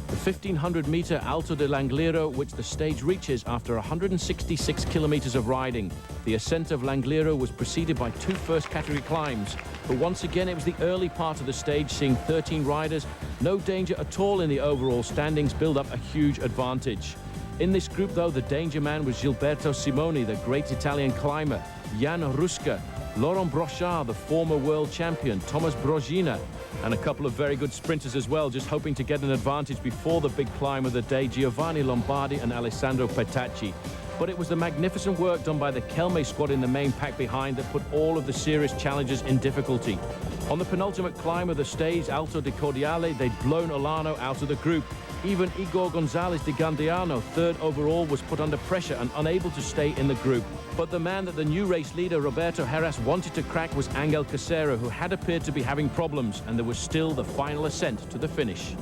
The 1,500-meter Alto de Angliru, which the stage reaches after 166 kilometers of riding. The ascent of Angliru was preceded by 2 first-category climbs. But once again, it was the early part of the stage, seeing 13 riders. No danger at all in the overall standings, build up a huge advantage. In this group, though, the danger man was Gilberto Simoni, the great Italian climber, Jan Ruska, Laurent Brochard, the former world champion, Thomas Brogina, and a couple of very good sprinters as well, just hoping to get an advantage before the big climb of the day, Giovanni Lombardi and Alessandro Petacci. But it was the magnificent work done by the Kelme squad in the main pack behind that put all of the serious challenges in difficulty. On the penultimate climb of the stage, Alto de Cordiale, they'd blown Olano out of the group. Even Igor González de Galdiano, 3rd overall, was put under pressure and unable to stay in the group. But the man that the new race leader, Roberto Heras, wanted to crack was Angel Casero, who had appeared to be having problems, and there was still the final ascent to the finish.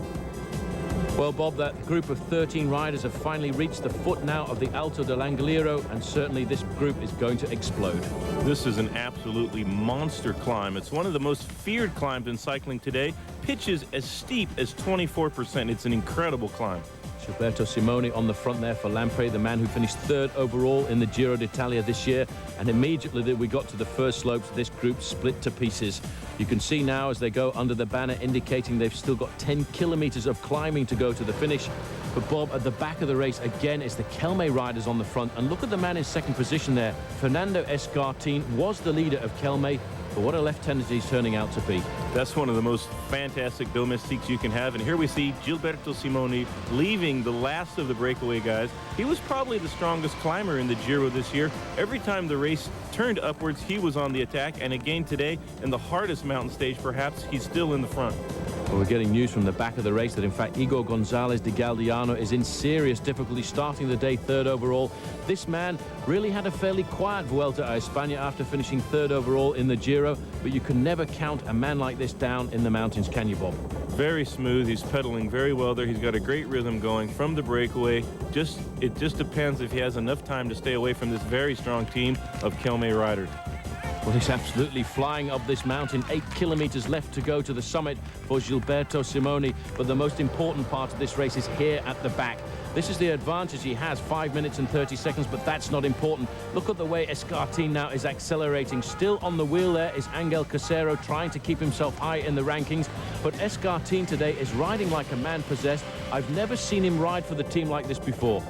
Well, Bob, that group of 13 riders have finally reached the foot now of the Alto de Angliru, and certainly this group is going to explode.
This is an absolutely monster climb. It's one of the most feared climbs in cycling today. Pitches as steep as 24%. It's an incredible climb.
Gilberto Simoni on the front there for Lampre, the man who finished 3rd overall in the Giro d'Italia this year. And immediately that we got to the first slopes, this group split to pieces. You can see now as they go under the banner, indicating they've still got 10 kilometers of climbing to go to the finish. But Bob, at the back of the race, again, it's the Kelme riders on the front. And look at the man in 2nd position there. Fernando Escartin was the leader of Kelme. But what a lieutenant he's turning out to be.
That's one of the most fantastic domestiques you can have. And here we see Gilberto Simoni leaving the last of the breakaway guys. He was probably the strongest climber in the Giro this year. Every time the race turned upwards, he was on the attack. And again today, in the hardest mountain stage, perhaps, he's still in the front.
Well, we're getting news from the back of the race that, in fact, Igor Gonzalez de Galdiano is in serious difficulty, starting the day third overall. This man really had a fairly quiet Vuelta a España after finishing third overall in the Giro, but you can never count a man like this down in the mountains, can you, Bob?
Very smooth. He's pedaling very well there. He's got a great rhythm going from the breakaway. It just depends if he has enough time to stay away from this very strong team of Kelme riders.
Well, he's absolutely flying up this mountain. 8 kilometers left to go to the summit for Gilberto Simoni. But the most important part of this race is here at the back. This is the advantage he has, 5 minutes and 30 seconds, but that's not important. Look at the way Escartin now is accelerating. Still on the wheel there is Angel Casero, trying to keep himself high in the rankings. But Escartin today is riding like a man possessed. I've never seen him ride for the team like this before.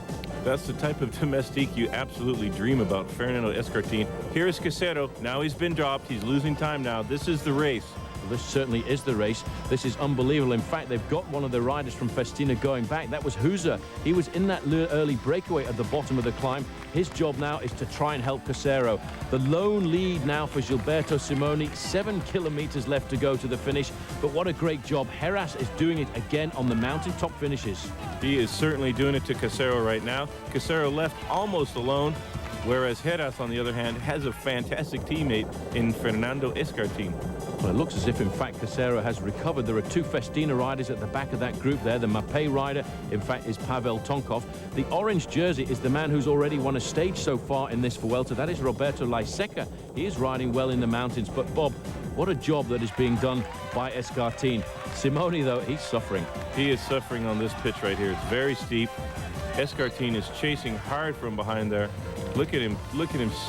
That's the type of domestique you absolutely dream about, Fernando Escartin. Here is Casero. Now he's been dropped. He's losing time now. This is the race.
Well, this certainly is the race. This is unbelievable. In fact, they've got one of the riders from Festina going back. That was Huser. He was in that early breakaway at the bottom of the climb. His job now is to try and help Casero. The lone lead now for Gilberto Simoni. 7 kilometers left to go to the finish. But what a great job. Heras is doing it again on the mountaintop finishes.
He is certainly doing it to Casero right now. Casero left almost alone, whereas Heras, on the other hand, has a fantastic teammate in Fernando Escartin.
Well, it looks as if, in fact, Casero has recovered. There are 2 Festina riders at the back of that group there. The Mapei rider, in fact, is Pavel Tonkov. The orange jersey is the man who's already won a stage so far in this Vuelta. That is Roberto Laiseca. He is riding well in the mountains. But, Bob, what a job that is being done by Escartin. Simoni, though, he's suffering.
He is suffering on this pitch right here. It's very steep. Escartin is chasing hard from behind there. Look at him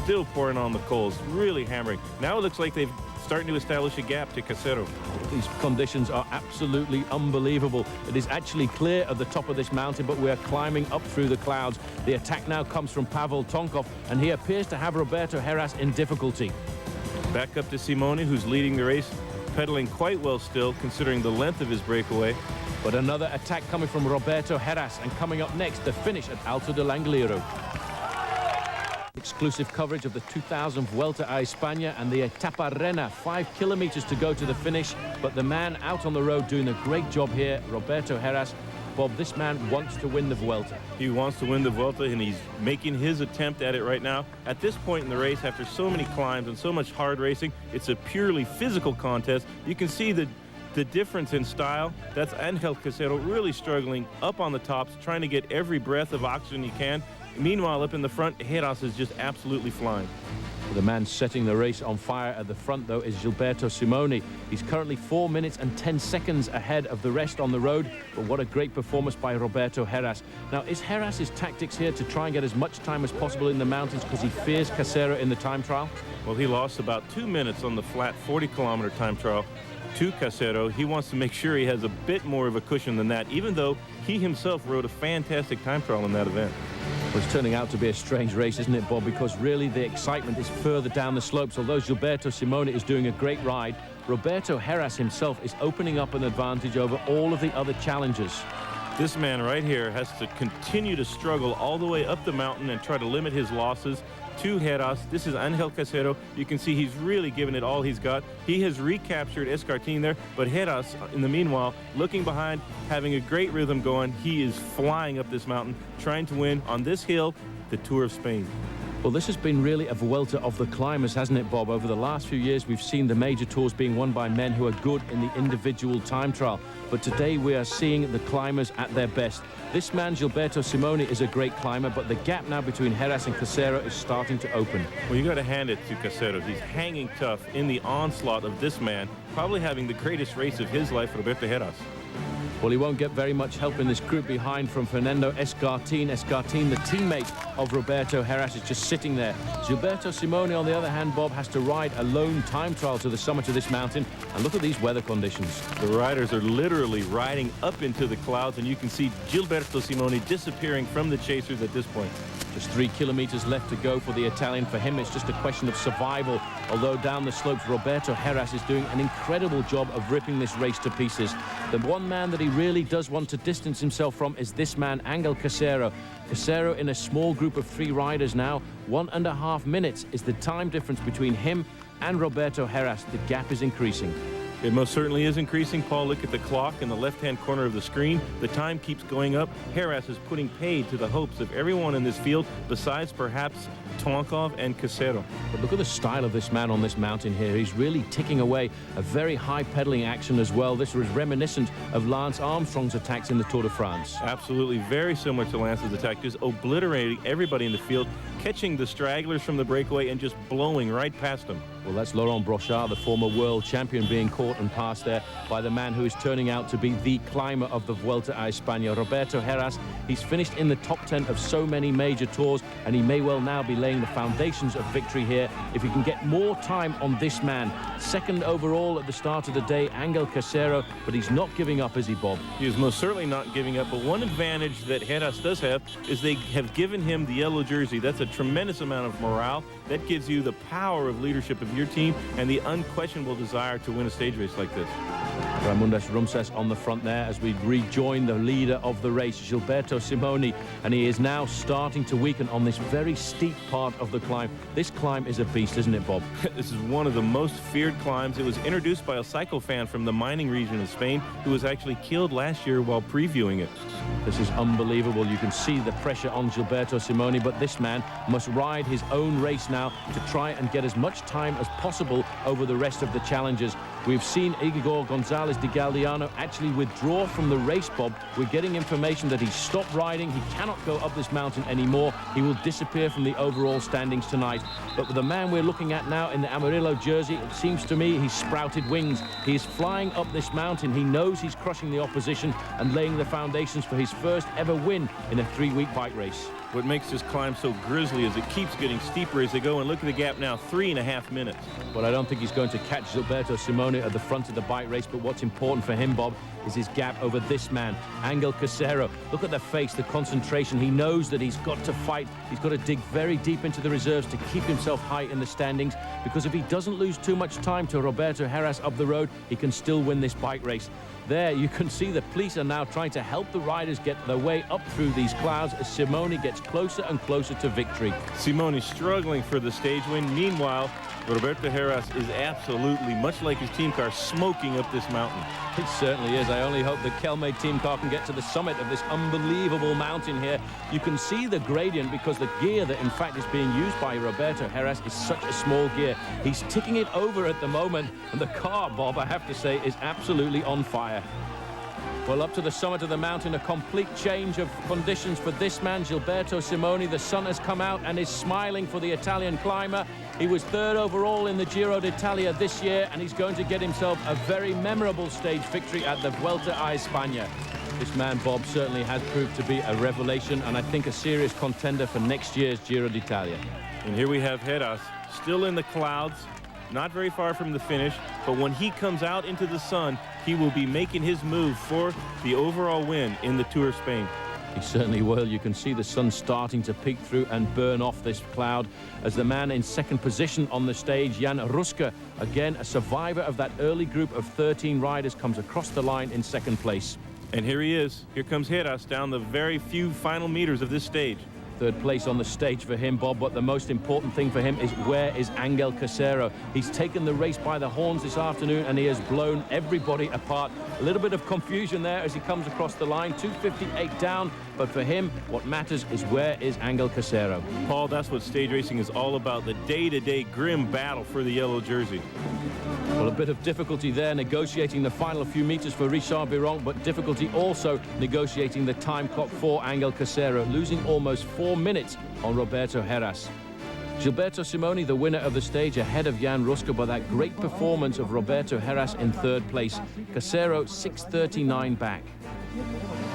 still pouring on the coals, really hammering. Now it looks like they've starting to establish a gap to Casero.
These conditions are absolutely unbelievable. It is actually clear at the top of this mountain, but we are climbing up through the clouds. The attack now comes from Pavel Tonkov, and he appears to have Roberto Heras in difficulty.
Back up to Simoni, who's leading the race, pedaling quite well still, considering the length of his breakaway.
But another attack coming from Roberto Heras, and coming up next, the finish at Alto de Angliru. Exclusive coverage of the 2000 Vuelta a España and the Etapa Rena. 5 kilometers to go to the finish, but the man out on the road doing a great job here, Roberto Heras. Bob, this man wants to win the Vuelta.
He wants to win the Vuelta, and he's making his attempt at it right now. At this point in the race, after so many climbs and so much hard racing, it's a purely physical contest. You can see the difference in style. That's Angel Casero really struggling up on the tops, trying to get every breath of oxygen he can. Meanwhile, up in the front, Heras is just absolutely flying.
The man setting the race on fire at the front, though, is Gilberto Simoni. He's currently 4 minutes and 10 seconds ahead of the rest on the road, but what a great performance by Roberto Heras. Now, is Heras' tactics here to try and get as much time as possible in the mountains because he fears Casero in the time trial?
Well, he lost about 2 minutes on the flat 40-kilometer time trial to Casero. He wants to make sure he has a bit more of a cushion than that, even though he himself rode a fantastic time trial in that event.
Well, it's turning out to be a strange race, isn't it, Bob? Because really the excitement is further down the slopes. Although Gilberto Simoni is doing a great ride, Roberto Heras himself is opening up an advantage over all of the other challengers.
This man right here has to continue to struggle all the way up the mountain and try to limit his losses to Heras. This is Angel Casero. You can see he's really given it all he's got. He has recaptured Escartin there, but Heras, in the meanwhile, looking behind, having a great rhythm going. He is flying up this mountain, trying to win on this hill, the Tour of Spain.
Well, this has been really a Vuelta of the climbers, hasn't it, Bob? Over the last few years, we've seen the major tours being won by men who are good in the individual time trial. But today we are seeing the climbers at their best. This man, Gilberto Simoni, is a great climber, but the gap now between Heras and Casero is starting to open.
Well, you got to hand it to Casero. He's hanging tough in the onslaught of this man, probably having the greatest race of his life, Roberto Heras.
Well, he won't get very much help in this group behind from Fernando Escartin. Escartin, the teammate of Roberto Heras, is just sitting there. Gilberto Simoni, on the other hand, Bob, has to ride a lone time trial to the summit of this mountain. And look at these weather conditions.
The riders are literally riding up into the clouds, and you can see Gilberto Simoni disappearing from the chasers at this point.
Just 3 kilometers left to go for the Italian. For him, it's just a question of survival. Although down the slopes, Roberto Heras is doing an incredible job of ripping this race to pieces. The one man that he really does want to distance himself from is this man, Angel Casero. Casero in a small group of 3 riders now. 1.5 minutes is the time difference between him and Roberto Heras. The gap is increasing.
It most certainly is increasing. Paul, look at the clock in the left-hand corner of the screen. The time keeps going up. Heras is putting paid to the hopes of everyone in this field, besides perhaps Tonkov and Casero.
But look at the style of this man on this mountain here. He's really ticking away a very high pedaling action as well. This was reminiscent of Lance Armstrong's attacks in the Tour de France.
Absolutely, very similar to Lance's attack, just obliterating everybody in the field, catching the stragglers from the breakaway and just blowing right past them.
Well, that's Laurent Brochard, the former world champion, being caught and passed there by the man who is turning out to be the climber of the Vuelta a España, Roberto Heras. He's finished in the top 10 of so many major tours, and he may well now be laying the foundations of victory here if he can get more time on this man. Second overall at the start of the day, Angel Casero, but he's not giving up, is he, Bob?
He is most certainly not giving up, but one advantage that Heras does have is they have given him the yellow jersey. That's a tremendous amount of morale. That gives you the power of leadership of your team and the unquestionable desire to win a stage race like this.
Raimundas Rumses on the front there as we rejoin the leader of the race, Gilberto Simoni, and he is now starting to weaken on this very steep part of the climb. This climb is a beast, isn't it, Bob?
This is one of the most feared climbs. It was introduced by a cycle fan from the mining region of Spain who was actually killed last year while previewing it.
This is unbelievable. You can see the pressure on Gilberto Simoni, but this man must ride his own race now to try and get as much time as possible over the rest of the challenges. We've seen Igor Gonzalez de Galdiano actually withdraw from the race, Bob. We're getting information that he's stopped riding. He cannot go up this mountain anymore. He will disappear from the overall standings tonight. But with the man we're looking at now in the Amarillo jersey, it seems to me he's sprouted wings. He's flying up this mountain. He knows he's crushing the opposition and laying the foundations for his first ever win in a 3-week bike race.
What makes this climb so grisly is it keeps getting steeper as they go, and look at the gap now, 3.5 minutes.
Well, I don't think he's going to catch Gilberto Simoni at the front of the bike race, but what's important for him, Bob, is his gap over this man, Angel Casero. Look at the face, the concentration. He knows that he's got to fight. He's got to dig very deep into the reserves to keep himself high in the standings, because if he doesn't lose too much time to Roberto Heras up the road, he can still win this bike race. There, you can see the police are now trying to help the riders get their way up through these clouds as Simoni gets closer and closer to victory.
Simoni struggling for the stage win. Meanwhile, Roberto Heras is absolutely, much like his team car, smoking up this mountain.
It certainly is. I only hope the Kelme team car can get to the summit of this unbelievable mountain here. You can see the gradient because the gear that in fact is being used by Roberto Heras is such a small gear. He's ticking it over at the moment, and the car, Bob, I have to say, is absolutely on fire. Well, up to the summit of the mountain, a complete change of conditions for this man, Gilberto Simoni. The sun has come out and is smiling for the Italian climber. He was third overall in the Giro d'Italia this year, and he's going to get himself a very memorable stage victory at the Vuelta a España. This man, Bob, certainly has proved to be a revelation, and I think a serious contender for next year's Giro d'Italia.
And here we have Heras, still in the clouds, not very far from the finish, but when he comes out into the sun, he will be making his move for the overall win in the Tour of Spain.
He certainly will. You can see the sun starting to peek through and burn off this cloud as the man in second position on the stage, Jan Ruska, again a survivor of that early group of 13 riders, comes across the line in second place.
And here he is. Here comes Heras down the very few final meters of this stage.
Third place on the stage for him, Bob, but the most important thing for him is where is Angel Casero. He's taken the race by the horns this afternoon and he has blown everybody apart. A little bit of confusion there as he comes across the line, 2:58 down, but for him, what matters is where is Angel Casero.
Paul, that's what stage racing is all about, the day-to-day grim battle for the yellow jersey.
Well, a bit of difficulty there negotiating the final few meters for Richard Biron, but difficulty also negotiating the time clock for Angel Casero, losing almost 4 minutes on Roberto Heras. Gilberto Simoni, the winner of the stage, ahead of Jan Ruska by that great performance of Roberto Heras in third place. Casero 6:39 back.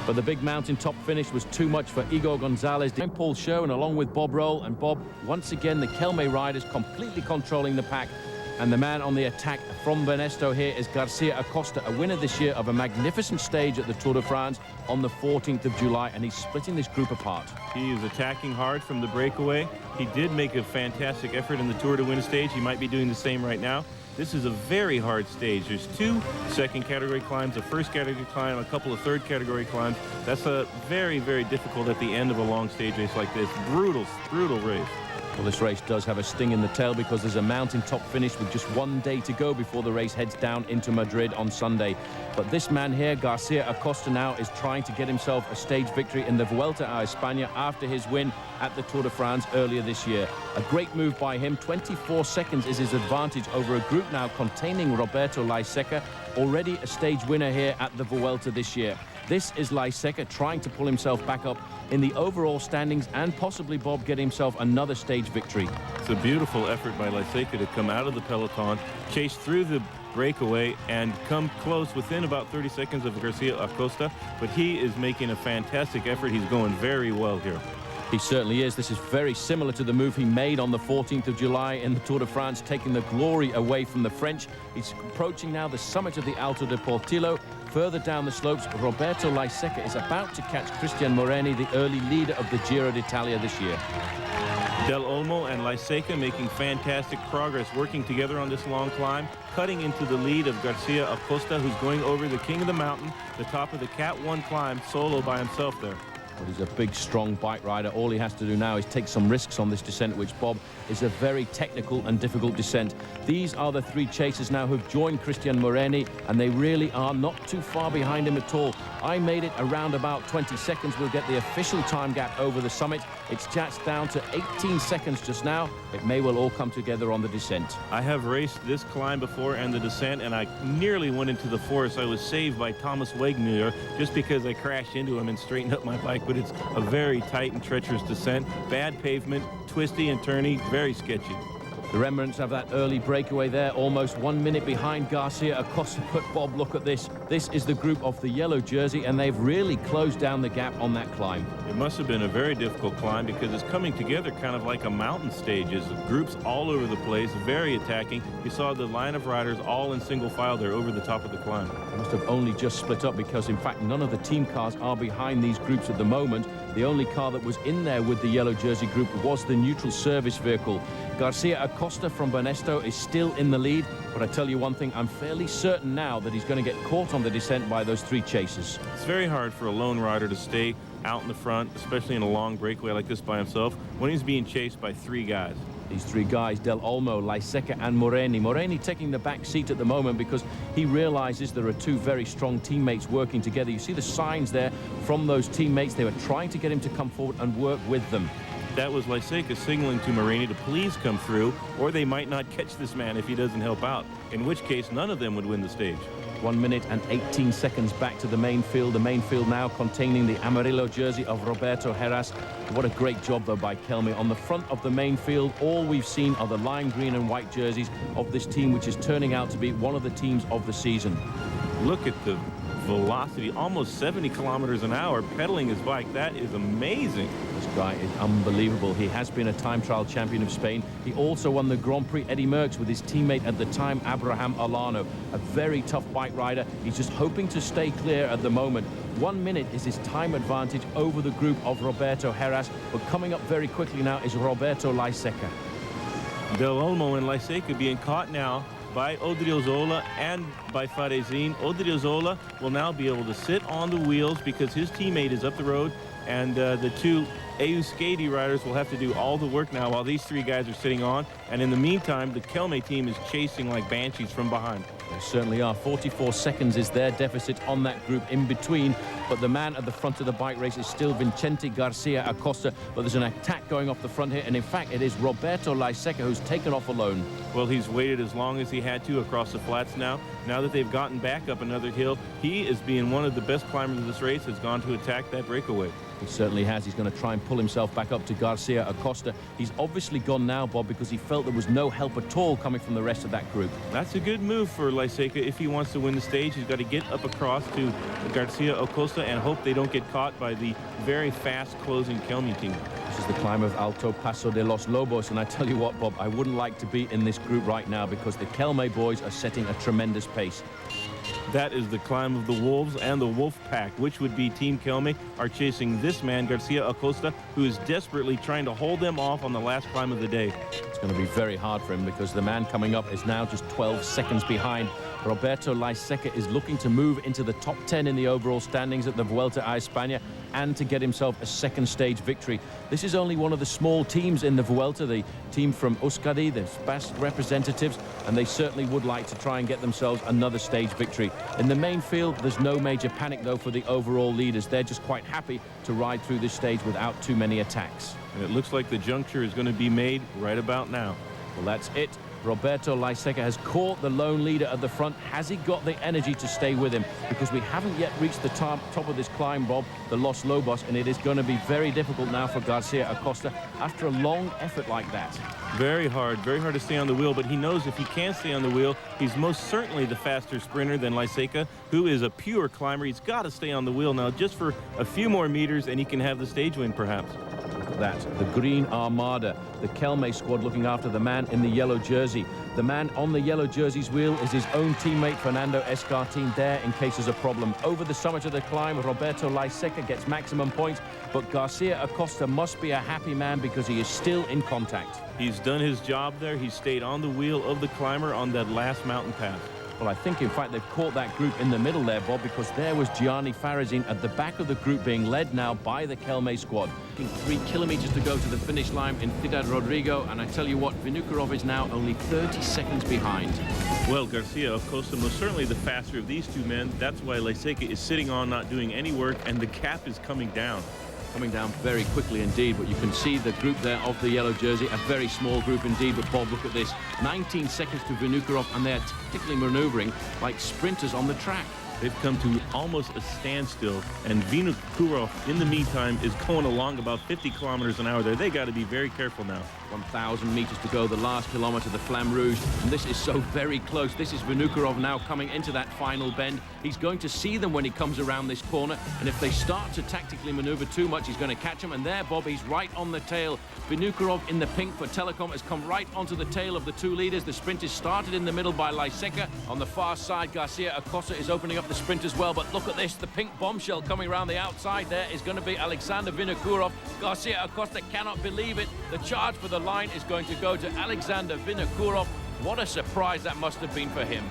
But the big mountaintop finish was too much for Igor Gonzalez. Paul Schoen along with Bob Roll, and Bob, once again the Kelme riders completely controlling the pack. And the man on the attack from Venesto here is Garcia Acosta, a winner this year of a magnificent stage at the Tour de France on the 14th of July, and he's splitting this group apart.
He is attacking hard from the breakaway. He did make a fantastic effort in the Tour to win a stage. He might be doing the same right now. This is a very hard stage. There's 2 second category climbs, a first category climb, a couple of third category climbs. That's a very, very difficult at the end of a long stage race like this. Brutal, brutal race.
Well, this race does have a sting in the tail because there's a mountaintop finish with just 1 day to go before the race heads down into Madrid on Sunday. But this man here, Garcia Acosta, now is trying to get himself a stage victory in the Vuelta a España after his win at the Tour de France earlier this year. A great move by him. 24 seconds is his advantage over a group now containing Roberto Heras, already a stage winner here at the Vuelta this year. This is Heras trying to pull himself back up in the overall standings and possibly, Bob, get himself another stage victory.
It's a beautiful effort by Heras to come out of the peloton, chase through the breakaway, and come close within about 30 seconds of Garcia Acosta. But he is making a fantastic effort. He's going very well here.
He certainly is. This is very similar to the move he made on the 14th of July in the Tour de France, taking the glory away from the French. He's approaching now the summit of the Alto de Portillo. Further down the slopes, Roberto Heras is about to catch Cristian Moreni, the early leader of the Giro d'Italia this year.
Del Olmo and Heras making fantastic progress, working together on this long climb, cutting into the lead of Garcia Acosta, who's going over the King of the Mountain, the top of the Cat 1 climb, solo by himself there.
Well, he's a big, strong bike rider. All he has to do now is take some risks on this descent, which, Bob, is a very technical and difficult descent. These are the three chasers now who've joined Cristian Moreni, and they really are not too far behind him at all. I made it around about 20 seconds. We'll get the official time gap over the summit. It's just down to 18 seconds just now. It may well all come together on the descent.
I have raced this climb before and the descent, and I nearly went into the forest. I was saved by Thomas Wegmuller just because I crashed into him and straightened up my bike. But it's a very tight and treacherous descent. Bad pavement, twisty and turny, very sketchy.
The remnants of that early breakaway there, almost 1 minute behind Garcia Acosta. But Bob, look at this. This is the group of the yellow jersey, and they've really closed down the gap on that climb.
It must have been a very difficult climb because it's coming together kind of like a mountain stage. There's groups all over the place, very attacking. You saw the line of riders all in single file there over the top of the climb.
They must have only just split up because, in fact, none of the team cars are behind these groups at the moment. The only car that was in there with the yellow jersey group was the neutral service vehicle. Garcia Acosta from Banesto is still in the lead, but I tell you one thing, I'm fairly certain now that he's going to get caught on the descent by those three chasers.
It's very hard for a lone rider to stay out in the front, especially in a long breakaway like this by himself, when he's being chased by three guys.
These three guys, Del Olmo, Heras and Moreni. Moreni taking the back seat at the moment because he realizes there are two very strong teammates working together. You see the signs there from those teammates. They were trying to get him to come forward and work with them.
That was Heras signaling to Moreni to please come through, or they might not catch this man if he doesn't help out, in which case none of them would win the stage.
1 minute and 18 seconds back to the main field. The main field now containing the Amarillo jersey of Roberto Heras. What a great job, though, by Kelme. On the front of the main field, all we've seen are the lime green and white jerseys of this team, which is turning out to be one of the teams of the season.
Look at the velocity, almost 70 kilometers an hour, pedaling his bike. That is amazing.
This guy is unbelievable. He has been a time trial champion of Spain. He also won the Grand Prix Eddie Merckx with his teammate at the time, Abraham Olano. A very tough bike rider. He's just hoping to stay clear at the moment. 1 minute is his time advantage over the group of Roberto Heras, but coming up very quickly now is Roberto Heras.
Del Olmo and Heras being caught now by Odriozola and by Farezin. Odriozola will now be able to sit on the wheels because his teammate is up the road, and the two Euskadi riders will have to do all the work now while these three guys are sitting on. And in the meantime, the Kelme team is chasing like banshees from behind.
They certainly are. 44 seconds is their deficit on that group in between. But the man at the front of the bike race is still Vicente Garcia Acosta. But there's an attack going off the front here. And in fact, it is Roberto Heras who's taken off alone.
Well, he's waited as long as he had to across the flats now. Now that they've gotten back up another hill, he is being one of the best climbers of this race, has gone to attack that breakaway.
He certainly has. He's going to try and pull himself back up to Garcia Acosta. He's obviously gone now, Bob, because he felt there was no help at all coming from the rest of that group.
That's a good move for Heras. If he wants to win the stage, he's got to get up across to Garcia Acosta and hope they don't get caught by the very fast closing Kelme team.
This is the climb of Alto Paso de los Lobos, and I tell you what, Bob, I wouldn't like to be in this group right now because the Kelme boys are setting a tremendous pace.
That is the climb of the Wolves and the Wolf Pack, which would be Team Kelme, are chasing this man, Garcia Acosta, who is desperately trying to hold them off on the last climb of the day.
It's going to be very hard for him because the man coming up is now just 12 seconds behind. Roberto Heras is looking to move into the top 10 in the overall standings at the Vuelta a España and to get himself a second stage victory. This is only one of the small teams in the Vuelta, the team from Euskadi, the Basque representatives, and they certainly would like to try and get themselves another stage victory. In the main field, there's no major panic, though, for the overall leaders. They're just quite happy to ride through this stage without too many attacks.
And it looks like the juncture is going to be made right about now.
Well, that's it. Roberto Heras has caught the lone leader at the front. Has he got the energy to stay with him? Because we haven't yet reached the top of this climb, Bob, the Los Lobos, and it is going to be very difficult now for Garcia Acosta after a long effort like that.
Very hard to stay on the wheel, but he knows if he can stay on the wheel, he's most certainly the faster sprinter than Heras, who is a pure climber. He's got to stay on the wheel now just for a few more meters, and he can have the stage win, perhaps.
That the Green Armada, the Kelme squad looking after the man in the yellow jersey. The man on the yellow jersey's wheel is his own teammate Fernando Escartin there in case there's a problem. Over the summit of the climb, Roberto Heras gets maximum points, but Garcia Acosta must be a happy man because he is still in contact.
He's done his job there. He stayed on the wheel of the climber on that last mountain pass.
Well, I think, in fact, they've caught that group in the middle there, Bob, because there was Gianni Farazin at the back of the group being led now by the Kelme squad. 3 kilometers to go to the finish line in Ciudad Rodrigo, and I tell you what, Vinokurov is now only 30 seconds behind.
Well, Garcia Acosta most certainly the faster of these two men. That's why Heras is sitting on, not doing any work, and the gap is coming down.
Coming down very quickly indeed, but you can see the group there of the yellow jersey, a very small group indeed. But Bob, look at this, 19 seconds to Vinokurov, and they're tactically maneuvering like sprinters on the track.
They've come to almost a standstill, and Vinokurov, in the meantime, is going along about 50 kilometers an hour there. They got to be very careful now.
1,000 meters to go, the last kilometer, the Flamme Rouge, and this is so very close. This is Vinokurov now coming into that final bend. He's going to see them when he comes around this corner, and if they start to tactically maneuver too much, he's going to catch them. And there, Bob, he's right on the tail. Vinokurov in the pink for Telecom has come right onto the tail of the two leaders. The sprint is started in the middle by Heras. On the far side, Garcia Acosta is opening up the sprint as well, but look at this, the pink bombshell coming around the outside there is going to be Alexander Vinokurov. Garcia Acosta cannot believe it. The charge for the line is going to go to Alexander Vinokurov. What a surprise that must have been for him.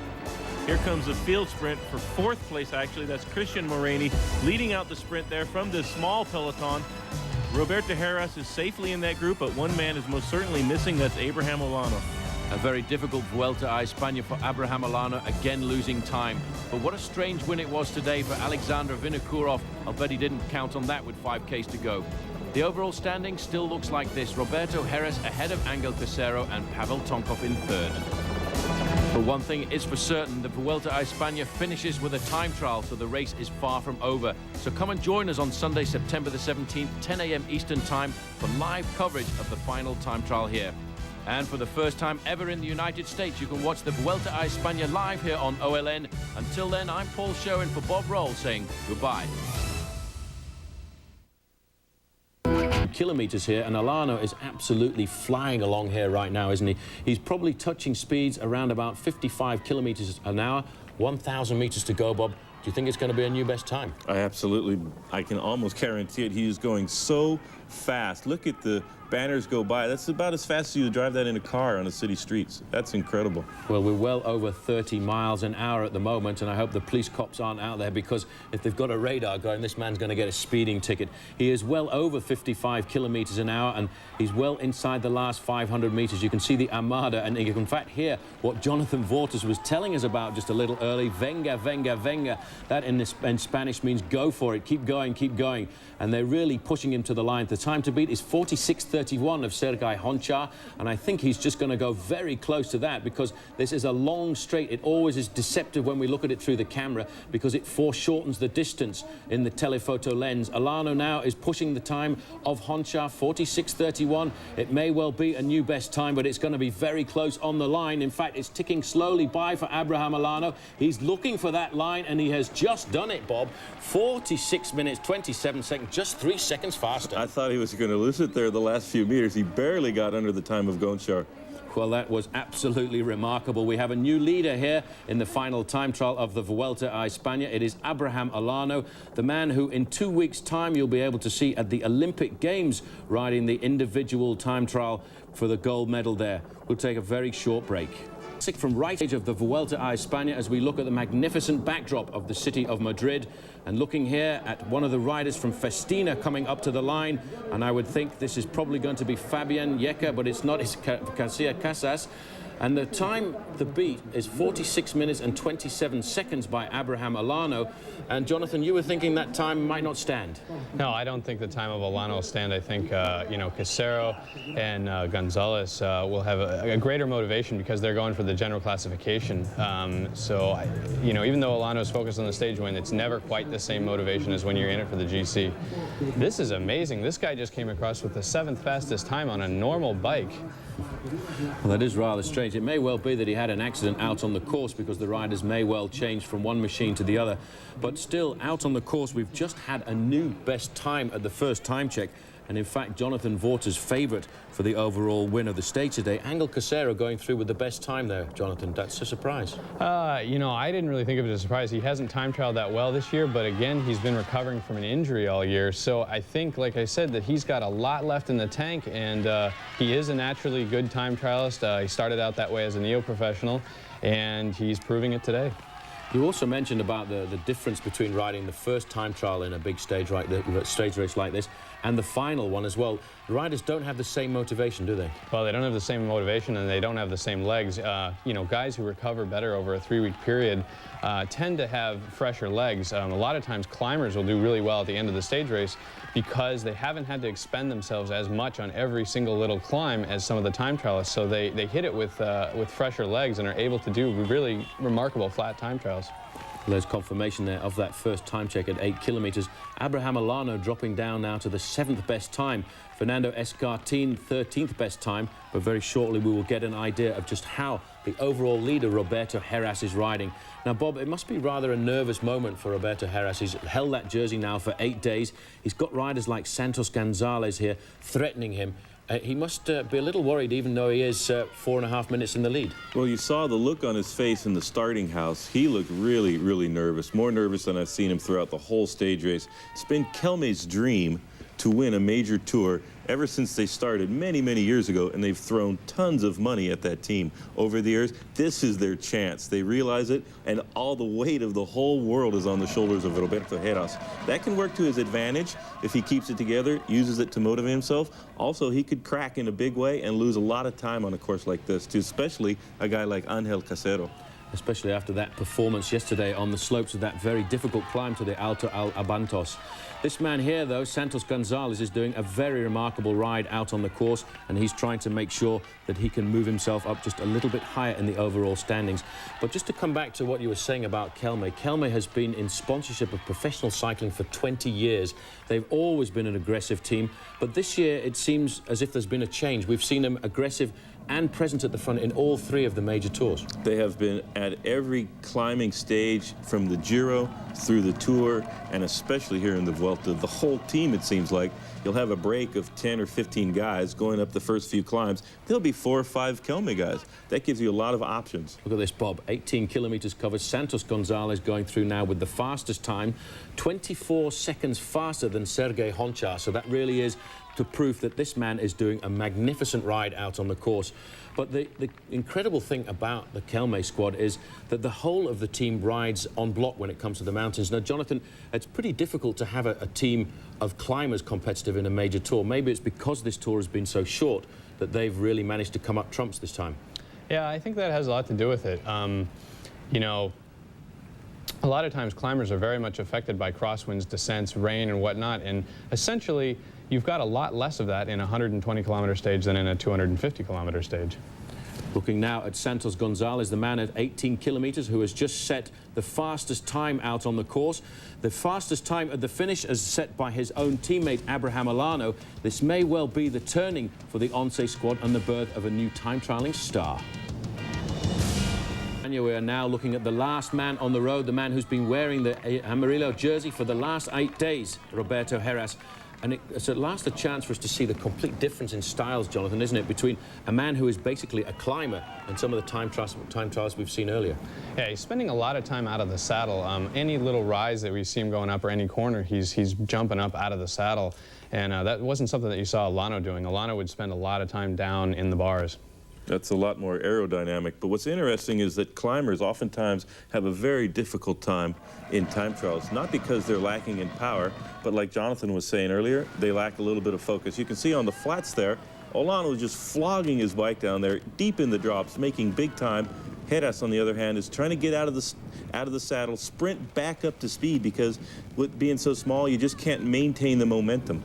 Here comes the field sprint for fourth place, actually. That's Christian Moreni leading out the sprint there from this small peloton. Roberto Heras is safely in that group, but one man is most certainly missing. That's Abraham Olano.
A very difficult Vuelta a España for Abraham Olano, again losing time. But what a strange win it was today for Alexander Vinokurov. I'll bet he didn't count on that with 5Ks to go. The overall standing still looks like this. Roberto Heras ahead of Angel Casero and Pavel Tonkov in third. But one thing is for certain, the Vuelta a España finishes with a time trial, so the race is far from over. So come and join us on Sunday, September the 17th, 10 a.m. Eastern Time for live coverage of the final time trial here. And for the first time ever in the United States, you can watch the Vuelta a España live here on OLN. Until then, I'm Paul Sherwin for Bob Roll saying goodbye. Kilometers here, and Olano is absolutely flying along here right now, isn't he? He's probably touching speeds around about 55 kilometers an hour. 1,000 meters to go, Bob. Do you think it's going to be a new best time?
I can almost guarantee it. He is going so fast. Look at the banners go by. That's about as fast as you drive that in a car on the city streets. That's incredible.
Well, we're well over 30 miles an hour at the moment, and I hope the police cops aren't out there, because if they've got a radar going, this man's going to get a speeding ticket. He is well over 55 kilometers an hour, and he's well inside the last 500 meters. You can see the Armada, and you can in fact hear what Jonathan Vortas was telling us about just a little early. Venga, venga, venga. That in Spanish means go for it, keep going, keep going. And they're really pushing him to the line. The time to beat is 46:31 of Sergei Honchar, and I think he's just going to go very close to that, because this is a long straight. It always is deceptive when we look at it through the camera, because it foreshortens the distance in the telephoto lens. Olano now is pushing the time of Honchar, 46:31. It may well be a new best time, but it's going to be very close on the line. In fact, it's ticking slowly by for Abraham Olano. He's looking for that line, and he has just done it, Bob. 46 minutes, 27 seconds, just 3 seconds faster.
I thought he was going to lose it there the last few meters. He barely got under the time of Gonchar.
Well, that was absolutely remarkable. We have a new leader here in the final time trial of the Vuelta a España. It is Abraham Olano, the man who in 2 weeks' time you'll be able to see at the Olympic Games riding the individual time trial for the gold medal there. We'll take a very short break. From right edge of the Vuelta a España as we look at the magnificent backdrop of the city of Madrid, and looking here at one of the riders from Festina coming up to the line, and I would think this is probably going to be Fabian Yecker, but it's not. It's Garcia Casas. And the time, the beat, is 46 minutes and 27 seconds by Abraham Olano. And Jonathan, you were thinking that time might not stand.
No, I don't think the time of Olano will stand. I think, Casero and Gonzalez will have a greater motivation because they're going for the general classification. Even though Olano is focused on the stage win, it's never quite the same motivation as when you're in it for the GC. This is amazing. This guy just came across with the 7th fastest time on a normal bike.
Well, that is rather strange. It may well be that he had an accident out on the course because the riders may well change from one machine to the other. But still, out on the course, we've just had a new best time at the first time check. And in fact, Jonathan Vaught's favourite for the overall win of the stage today. Angel Casero going through with the best time there, Jonathan. That's a surprise.
I didn't really think of it as a surprise. He hasn't time trialed that well this year, but again, he's been recovering from an injury all year. So I think, like I said, that he's got a lot left in the tank, and he is a naturally good time trialist. He started out that way as a neo-professional, and he's proving it today.
You also mentioned about the difference between riding the first time trial in a big stage stage race like this and the final one as well. The riders don't have the same motivation, do they?
Well, they don't have the same motivation, and they don't have the same legs. Guys who recover better over a 3-week period tend to have fresher legs. A lot of times climbers will do really well at the end of the stage race because they haven't had to expend themselves as much on every single little climb as some of the time trialists. So they hit it with fresher legs and are able to do really remarkable flat time trials.
Well, there's confirmation there of that first time check at 8 kilometres. Abraham Olano dropping down now to the 7th best time. Fernando Escartin, 13th best time. But very shortly we will get an idea of just how the overall leader, Roberto Heras, is riding. Now, Bob, it must be rather a nervous moment for Roberto Heras. He's held that jersey now for 8 days. He's got riders like Santos Gonzalez here threatening him. He must be a little worried, even though he is 4.5 minutes in the lead.
Well, you saw the look on his face in the starting house. He looked really, really nervous, more nervous than I've seen him throughout the whole stage race. It's been Kelme's dream to win a major tour ever since they started many, many years ago, and they've thrown tons of money at that team over the years. This is their chance. They realize it, and all the weight of the whole world is on the shoulders of Roberto Heras. That can work to his advantage if he keeps it together, uses it to motivate himself. Also, he could crack in a big way and lose a lot of time on a course like this, too, especially a guy like Angel Casero.
Especially after that performance yesterday on the slopes of that very difficult climb to the Alto Abantos. This man here, though, Santos Gonzalez, is doing a very remarkable ride out on the course, and he's trying to make sure that he can move himself up just a little bit higher in the overall standings. But just to come back to what you were saying about Kelme, Kelme has been in sponsorship of professional cycling for 20 years. They've always been an aggressive team, but this year it seems as if there's been a change. We've seen them aggressive and present at the front in all 3 of the major tours.
They have been at every climbing stage from the Giro through the Tour, and especially here in the Vuelta. The whole team, it seems like, you'll have a break of 10 or 15 guys going up the first few climbs. There'll be 4 or 5 Kelme guys. That gives you a lot of options.
Look at this, Bob. 18 kilometres covered. Santos Gonzalez going through now with the fastest time, 24 seconds faster than Sergei Honchar. So that really is to proof that this man is doing a magnificent ride out on the course. But the incredible thing about the Kelme squad is that the whole of the team rides on block when it comes to the mountains. Now, Jonathan, it's pretty difficult to have a team of climbers competitive in a major tour. Maybe it's because this tour has been so short that they've really managed to come up trumps this time.
Yeah, I think that has a lot to do with it. A lot of times climbers are very much affected by crosswinds, descents, rain, and whatnot, and essentially you've got a lot less of that in a 120-kilometer stage than in a 250-kilometer stage.
Looking now at Santos Gonzalez, the man at 18 kilometres who has just set the fastest time out on the course. The fastest time at the finish as set by his own teammate Abraham Olano. This may well be the turning for the Once squad and the birth of a new time trialling star. We are now looking at the last man on the road, the man who's been wearing the Amarillo jersey for the last 8 days, Roberto Heras. And it's at last a chance for us to see the complete difference in styles, Jonathan, isn't it, between a man who is basically a climber and some of the time trials we've seen earlier.
Yeah, he's spending a lot of time out of the saddle. Any little rise that we see him going up or any corner, he's jumping up out of the saddle. And that wasn't something that you saw Alano doing. Alano would spend a lot of time down in the bars.
That's a lot more aerodynamic. But what's interesting is that climbers oftentimes have a very difficult time in time trials, not because they're lacking in power, but like Jonathan was saying earlier, they lack a little bit of focus. You can see on the flats there, Olano was just flogging his bike down there, deep in the drops, making big time. Heras, on the other hand, is trying to get out of the saddle, sprint back up to speed, because with being so small, you just can't maintain the momentum.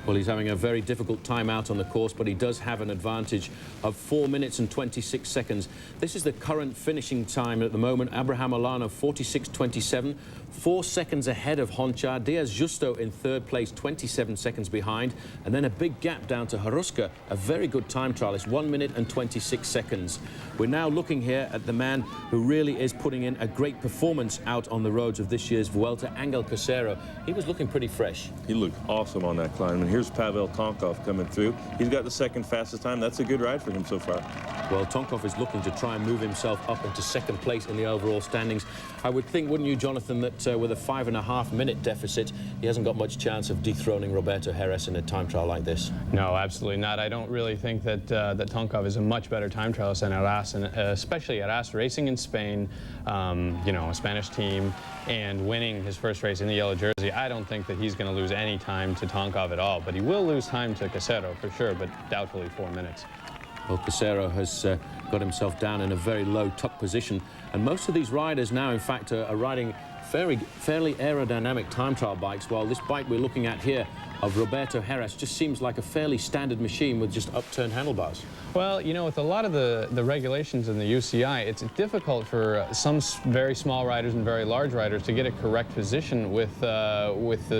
Well, he's having a very difficult time out on the course, but he does have an advantage of 4 minutes and 26 seconds. This is the current finishing time at the moment. Abraham Olano, 46.27, 4 seconds ahead of Honchar. Diaz Justo in third place, 27 seconds behind. And then a big gap down to Haruska, a very good time trialist, 1 minute and 26 seconds. We're now looking here at the man who really is putting in a great performance out on the roads of this year's Vuelta, Angel Casero. He was looking pretty fresh.
He looked awesome on that climb. And here's Pavel Tonkov coming through. He's got the second fastest time. That's a good ride for him so far.
Well, Tonkov is looking to try and move himself up into second place in the overall standings. I would think, wouldn't you, Jonathan, that with a 5.5 minute deficit, he hasn't got much chance of dethroning Roberto Heras in a time trial like this?
No, absolutely not. I don't really think that that Tonkov is a much better time trialist than Heras, and especially Heras racing in Spain, you know, a Spanish team, and winning his first race in the yellow jersey. I don't think that he's going to lose any time to Tonkov at all, but he will lose time to Casero for sure, but doubtfully 4 minutes.
Well, Casero has got himself down in a very low tuck position, and most of these riders now, in fact, are riding fairly aerodynamic time trial bikes, while this bike we're looking at here of Roberto Heras just seems like a fairly standard machine with just upturned handlebars.
Well, you know, with a lot of the regulations in the UCI, it's difficult for some very small riders and very large riders to get a correct position with the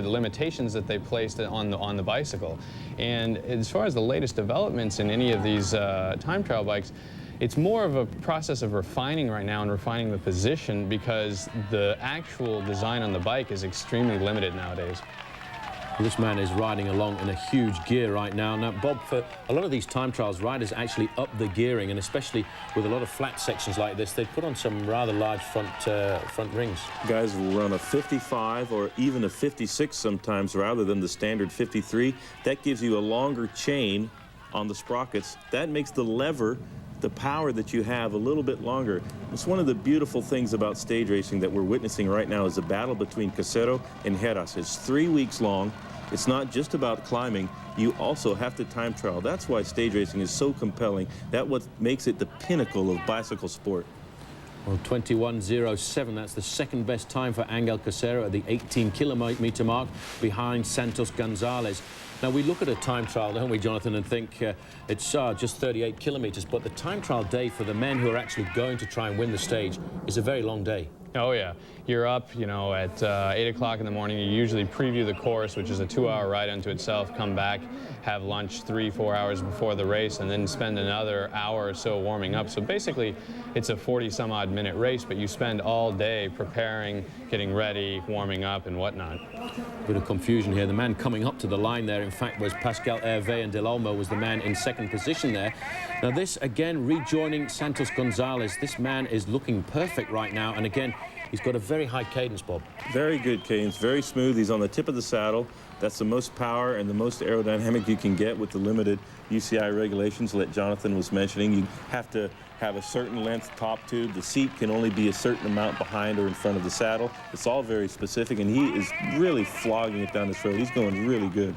limitations that they placed on the bicycle. And as far as the latest developments in any of these time trial bikes, it's more of a process of refining right now and refining the position, because the actual design on the bike is extremely limited nowadays.
This man is riding along in a huge gear right now. Now, Bob, for a lot of these time trials, riders actually up the gearing, and especially with a lot of flat sections like this, they put on some rather large front rings.
Guys will run a 55 or even a 56 sometimes rather than the standard 53. That gives you a longer chain on the sprockets. That makes the lever, the power that you have, a little bit longer. It's one of the beautiful things about stage racing that we're witnessing right now, is a battle between Casero and Heras. It's 3 weeks long. It's not just about climbing. You also have to time trial. That's why stage racing is so compelling. That's what makes it the pinnacle of bicycle sport.
Well, 21.07, that's the second best time for Angel Casero at the 18-kilometer mark, behind Santos Gonzalez. Now, we look at a time trial, don't we, Jonathan, and think it's just 38 kilometers, but the time trial day for the men who are actually going to try and win the stage is a very long day.
Oh, yeah. You're up, you know, at 8 o'clock in the morning. You usually preview the course, which is a 2-hour ride unto itself, come back, have lunch 3-4 hours before the race, and then spend another hour or so warming up. So basically, it's a 40-some-odd minute race, but you spend all day preparing, getting ready, warming up, and whatnot.
Bit of confusion here. The man coming up to the line there, in fact, was Pascal Hervé, and Del Olmo was the man in second position there. Now, this, again, rejoining Santos Gonzalez. This man is looking perfect right now, and again, he's got a very high cadence, Bob. Very
good cadence, very smooth. He's on the tip of the saddle. That's the most power and the most aerodynamic you can get with the limited UCI regulations that Jonathan was mentioning. You have to have a certain length top tube. The seat can only be a certain amount behind or in front of the saddle. It's all very specific, and he is really flogging it down this road. He's going really good.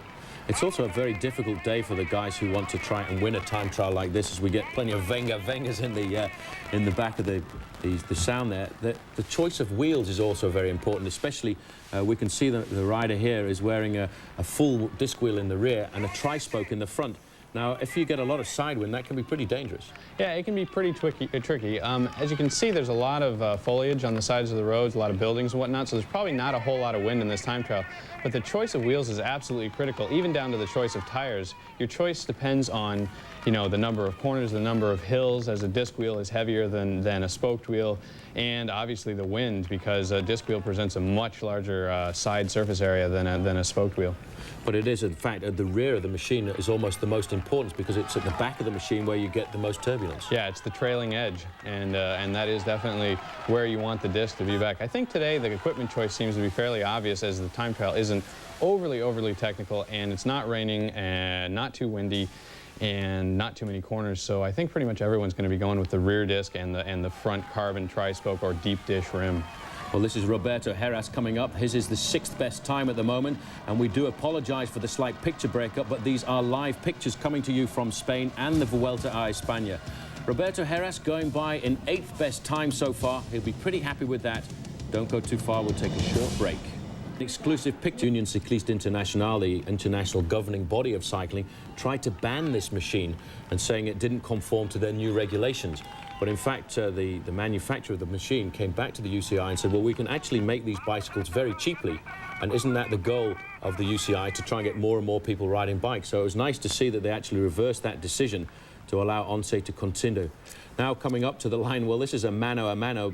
It's also a very difficult day for the guys who want to try and win a time trial like this, as we get plenty of Vengers in the back of the sound there. The choice of wheels is also very important, especially we can see that the rider here is wearing a full disc wheel in the rear and a tri-spoke in the front.
Now, if you get a lot of side wind, that can be pretty dangerous.
Yeah, it can be pretty tricky. As you can see, there's a lot of foliage on the sides of the roads, a lot of buildings and whatnot, so there's probably not a whole lot of wind in this time trial. But the choice of wheels is absolutely critical, even down to the choice of tires. Your choice depends on, you know, the number of corners, the number of hills, as a disc wheel is heavier than a spoked wheel, and obviously the wind, because a disc wheel presents a much larger side surface area than a spoked wheel.
But it is, in fact, at the rear of the machine that is almost the most important, because it's at the back of the machine where you get the most turbulence.
Yeah, it's the trailing edge, and that is definitely where you want the disc to be back. I think today the equipment choice seems to be fairly obvious, as the time trial isn't overly technical, and it's not raining and not too windy and not too many corners, so I think pretty much everyone's going to be going with the rear disc and the front carbon tri-spoke or deep dish rim.
Well, this is Roberto Heras coming up. His is the 6th best time at the moment, and we do apologize for the slight picture breakup, but these are live pictures coming to you from Spain and the Vuelta a España. Roberto Heras going by in 8th best time so far. He'll be pretty happy with that. Don't go too far, we'll take a short break. Exclusive picture. Union Cycliste Internationale, the international governing body of cycling, tried to ban this machine and saying it didn't conform to their new regulations. But in fact, the manufacturer of the machine came back to the UCI and said, well, we can actually make these bicycles very cheaply. And isn't that the goal of the UCI, to try and get more and more people riding bikes? So it was nice to see that they actually reversed that decision to allow Once to continue. Now coming up to the line, well, this is a mano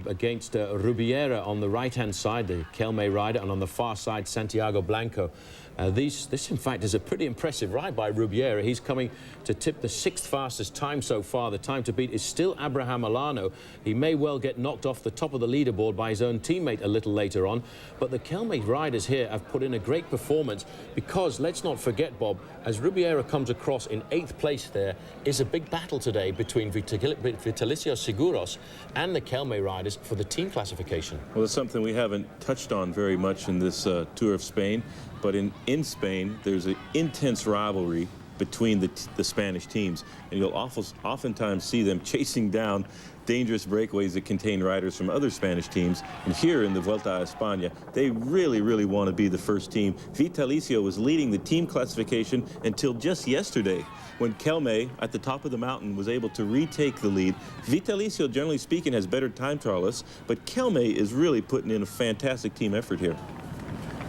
against Rubiera on the right-hand side, the Kelme rider, and on the far side, Santiago Blanco. This, in fact, is a pretty impressive ride by Rubiera. He's coming to tip the 6th fastest time so far. The time to beat is still Abraham Olano. He may well get knocked off the top of the leaderboard by his own teammate a little later on. But the Kelme riders here have put in a great performance because, let's not forget, Bob, as Rubiera comes across in 8th place, there is a big battle today between Vitalicio Seguros and the Kelme riders for the team classification.
Well, it's something we haven't touched on very much in this Tour of Spain. But in Spain, there's an intense rivalry between the Spanish teams, and you'll oftentimes see them chasing down dangerous breakaways that contain riders from other Spanish teams. And here in the Vuelta a España, they really want to be the first team. Vitalicio was leading the team classification until just yesterday, when Kelme, at the top of the mountain, was able to retake the lead. Vitalicio, generally speaking, has better time trialists, but Kelme is really putting in a fantastic team effort here.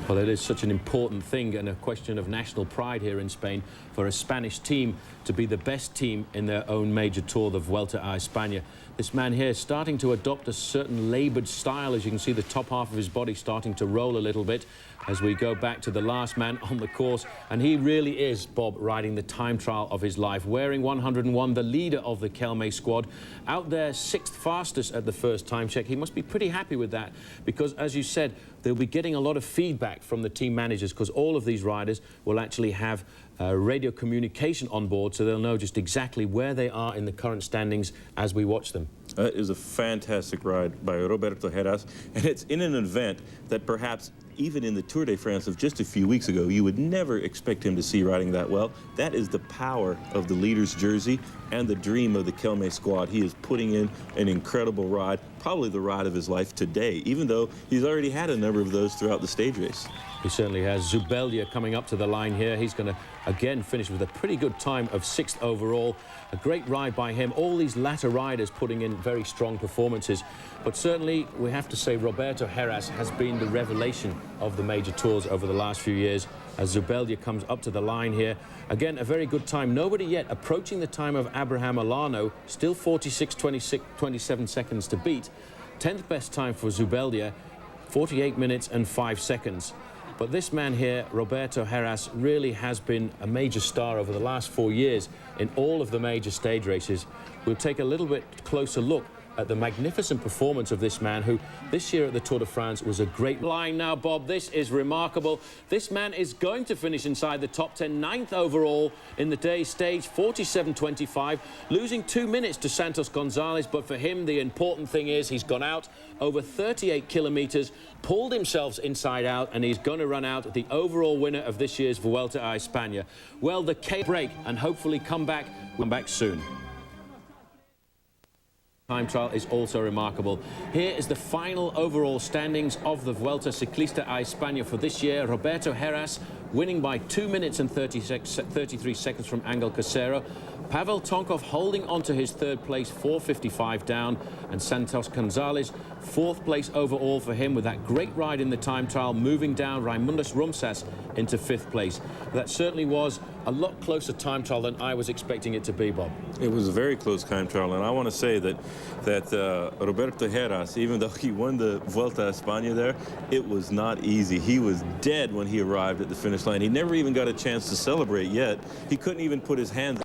Well, it is such an important thing and a question of national pride here in Spain for a Spanish team to be the best team in their own major tour, the Vuelta a España. This man here is starting to adopt a certain laboured style. As you can see, the top half of his body starting to roll a little bit as we go back to the last man on the course. And he really is, Bob, riding the time trial of his life, wearing 101, the leader of the Kelme squad, out there 6th fastest at the first time check. He must be pretty happy with that because, as you said, they'll be getting a lot of feedback from the team managers because all of these riders will actually have radio communication on board, so they'll know just exactly where they are in the current standings as we watch them.
That is a fantastic ride by Roberto Heras, and it's in an event that perhaps even in the Tour de France of just a few weeks ago, you would never expect him to see riding that well. That is the power of the leader's jersey and the dream of the Kelme squad. He is putting in an incredible ride, probably the ride of his life today, even though he's already had a number of those throughout the stage race.
He certainly has. Zubeldia coming up to the line here. He's going to, again, finish with a pretty good time of 6th overall. A great ride by him. All these latter riders putting in very strong performances. But certainly, we have to say Roberto Heras has been the revelation of the major tours over the last few years. As Zubeldia comes up to the line here. Again, a very good time. Nobody yet approaching the time of Abraham Olano. Still 46.27 seconds to beat. 10th best time for Zubeldia. 48 minutes and 5 seconds. But this man here, Roberto Heras, really has been a major star over the last 4 years in all of the major stage races. We'll take a little bit closer look at the magnificent performance of this man, who this year at the Tour de France was a great line. Now, Bob, this is remarkable. This man is going to finish inside the top 10, 9th overall in the day's stage, 47.25, losing 2 minutes to Santos Gonzalez. But for him, the important thing is he's gone out over 38 kilometres, pulled himself inside out, and he's going to run out the overall winner of this year's Vuelta a España. Well, the break and hopefully come back soon. Time trial is also remarkable. Here is the final overall standings of the Vuelta Ciclista a España for this year. Roberto Heras winning by 2 minutes and 33 seconds from Angel Casero. Pavel Tonkov holding on to his third place, 4:55 down, and Santos Gonzalez, fourth place overall for him with that great ride in the time trial, moving down Raimundas Rumsas into fifth place. That certainly was a lot closer time trial than I was expecting it to be, Bob.
It was a very close time trial, and I want to say that Roberto Heras, even though he won the Vuelta a España there, it was not easy. He was dead when he arrived at the finish line. He never even got a chance to celebrate yet. He couldn't even put his hands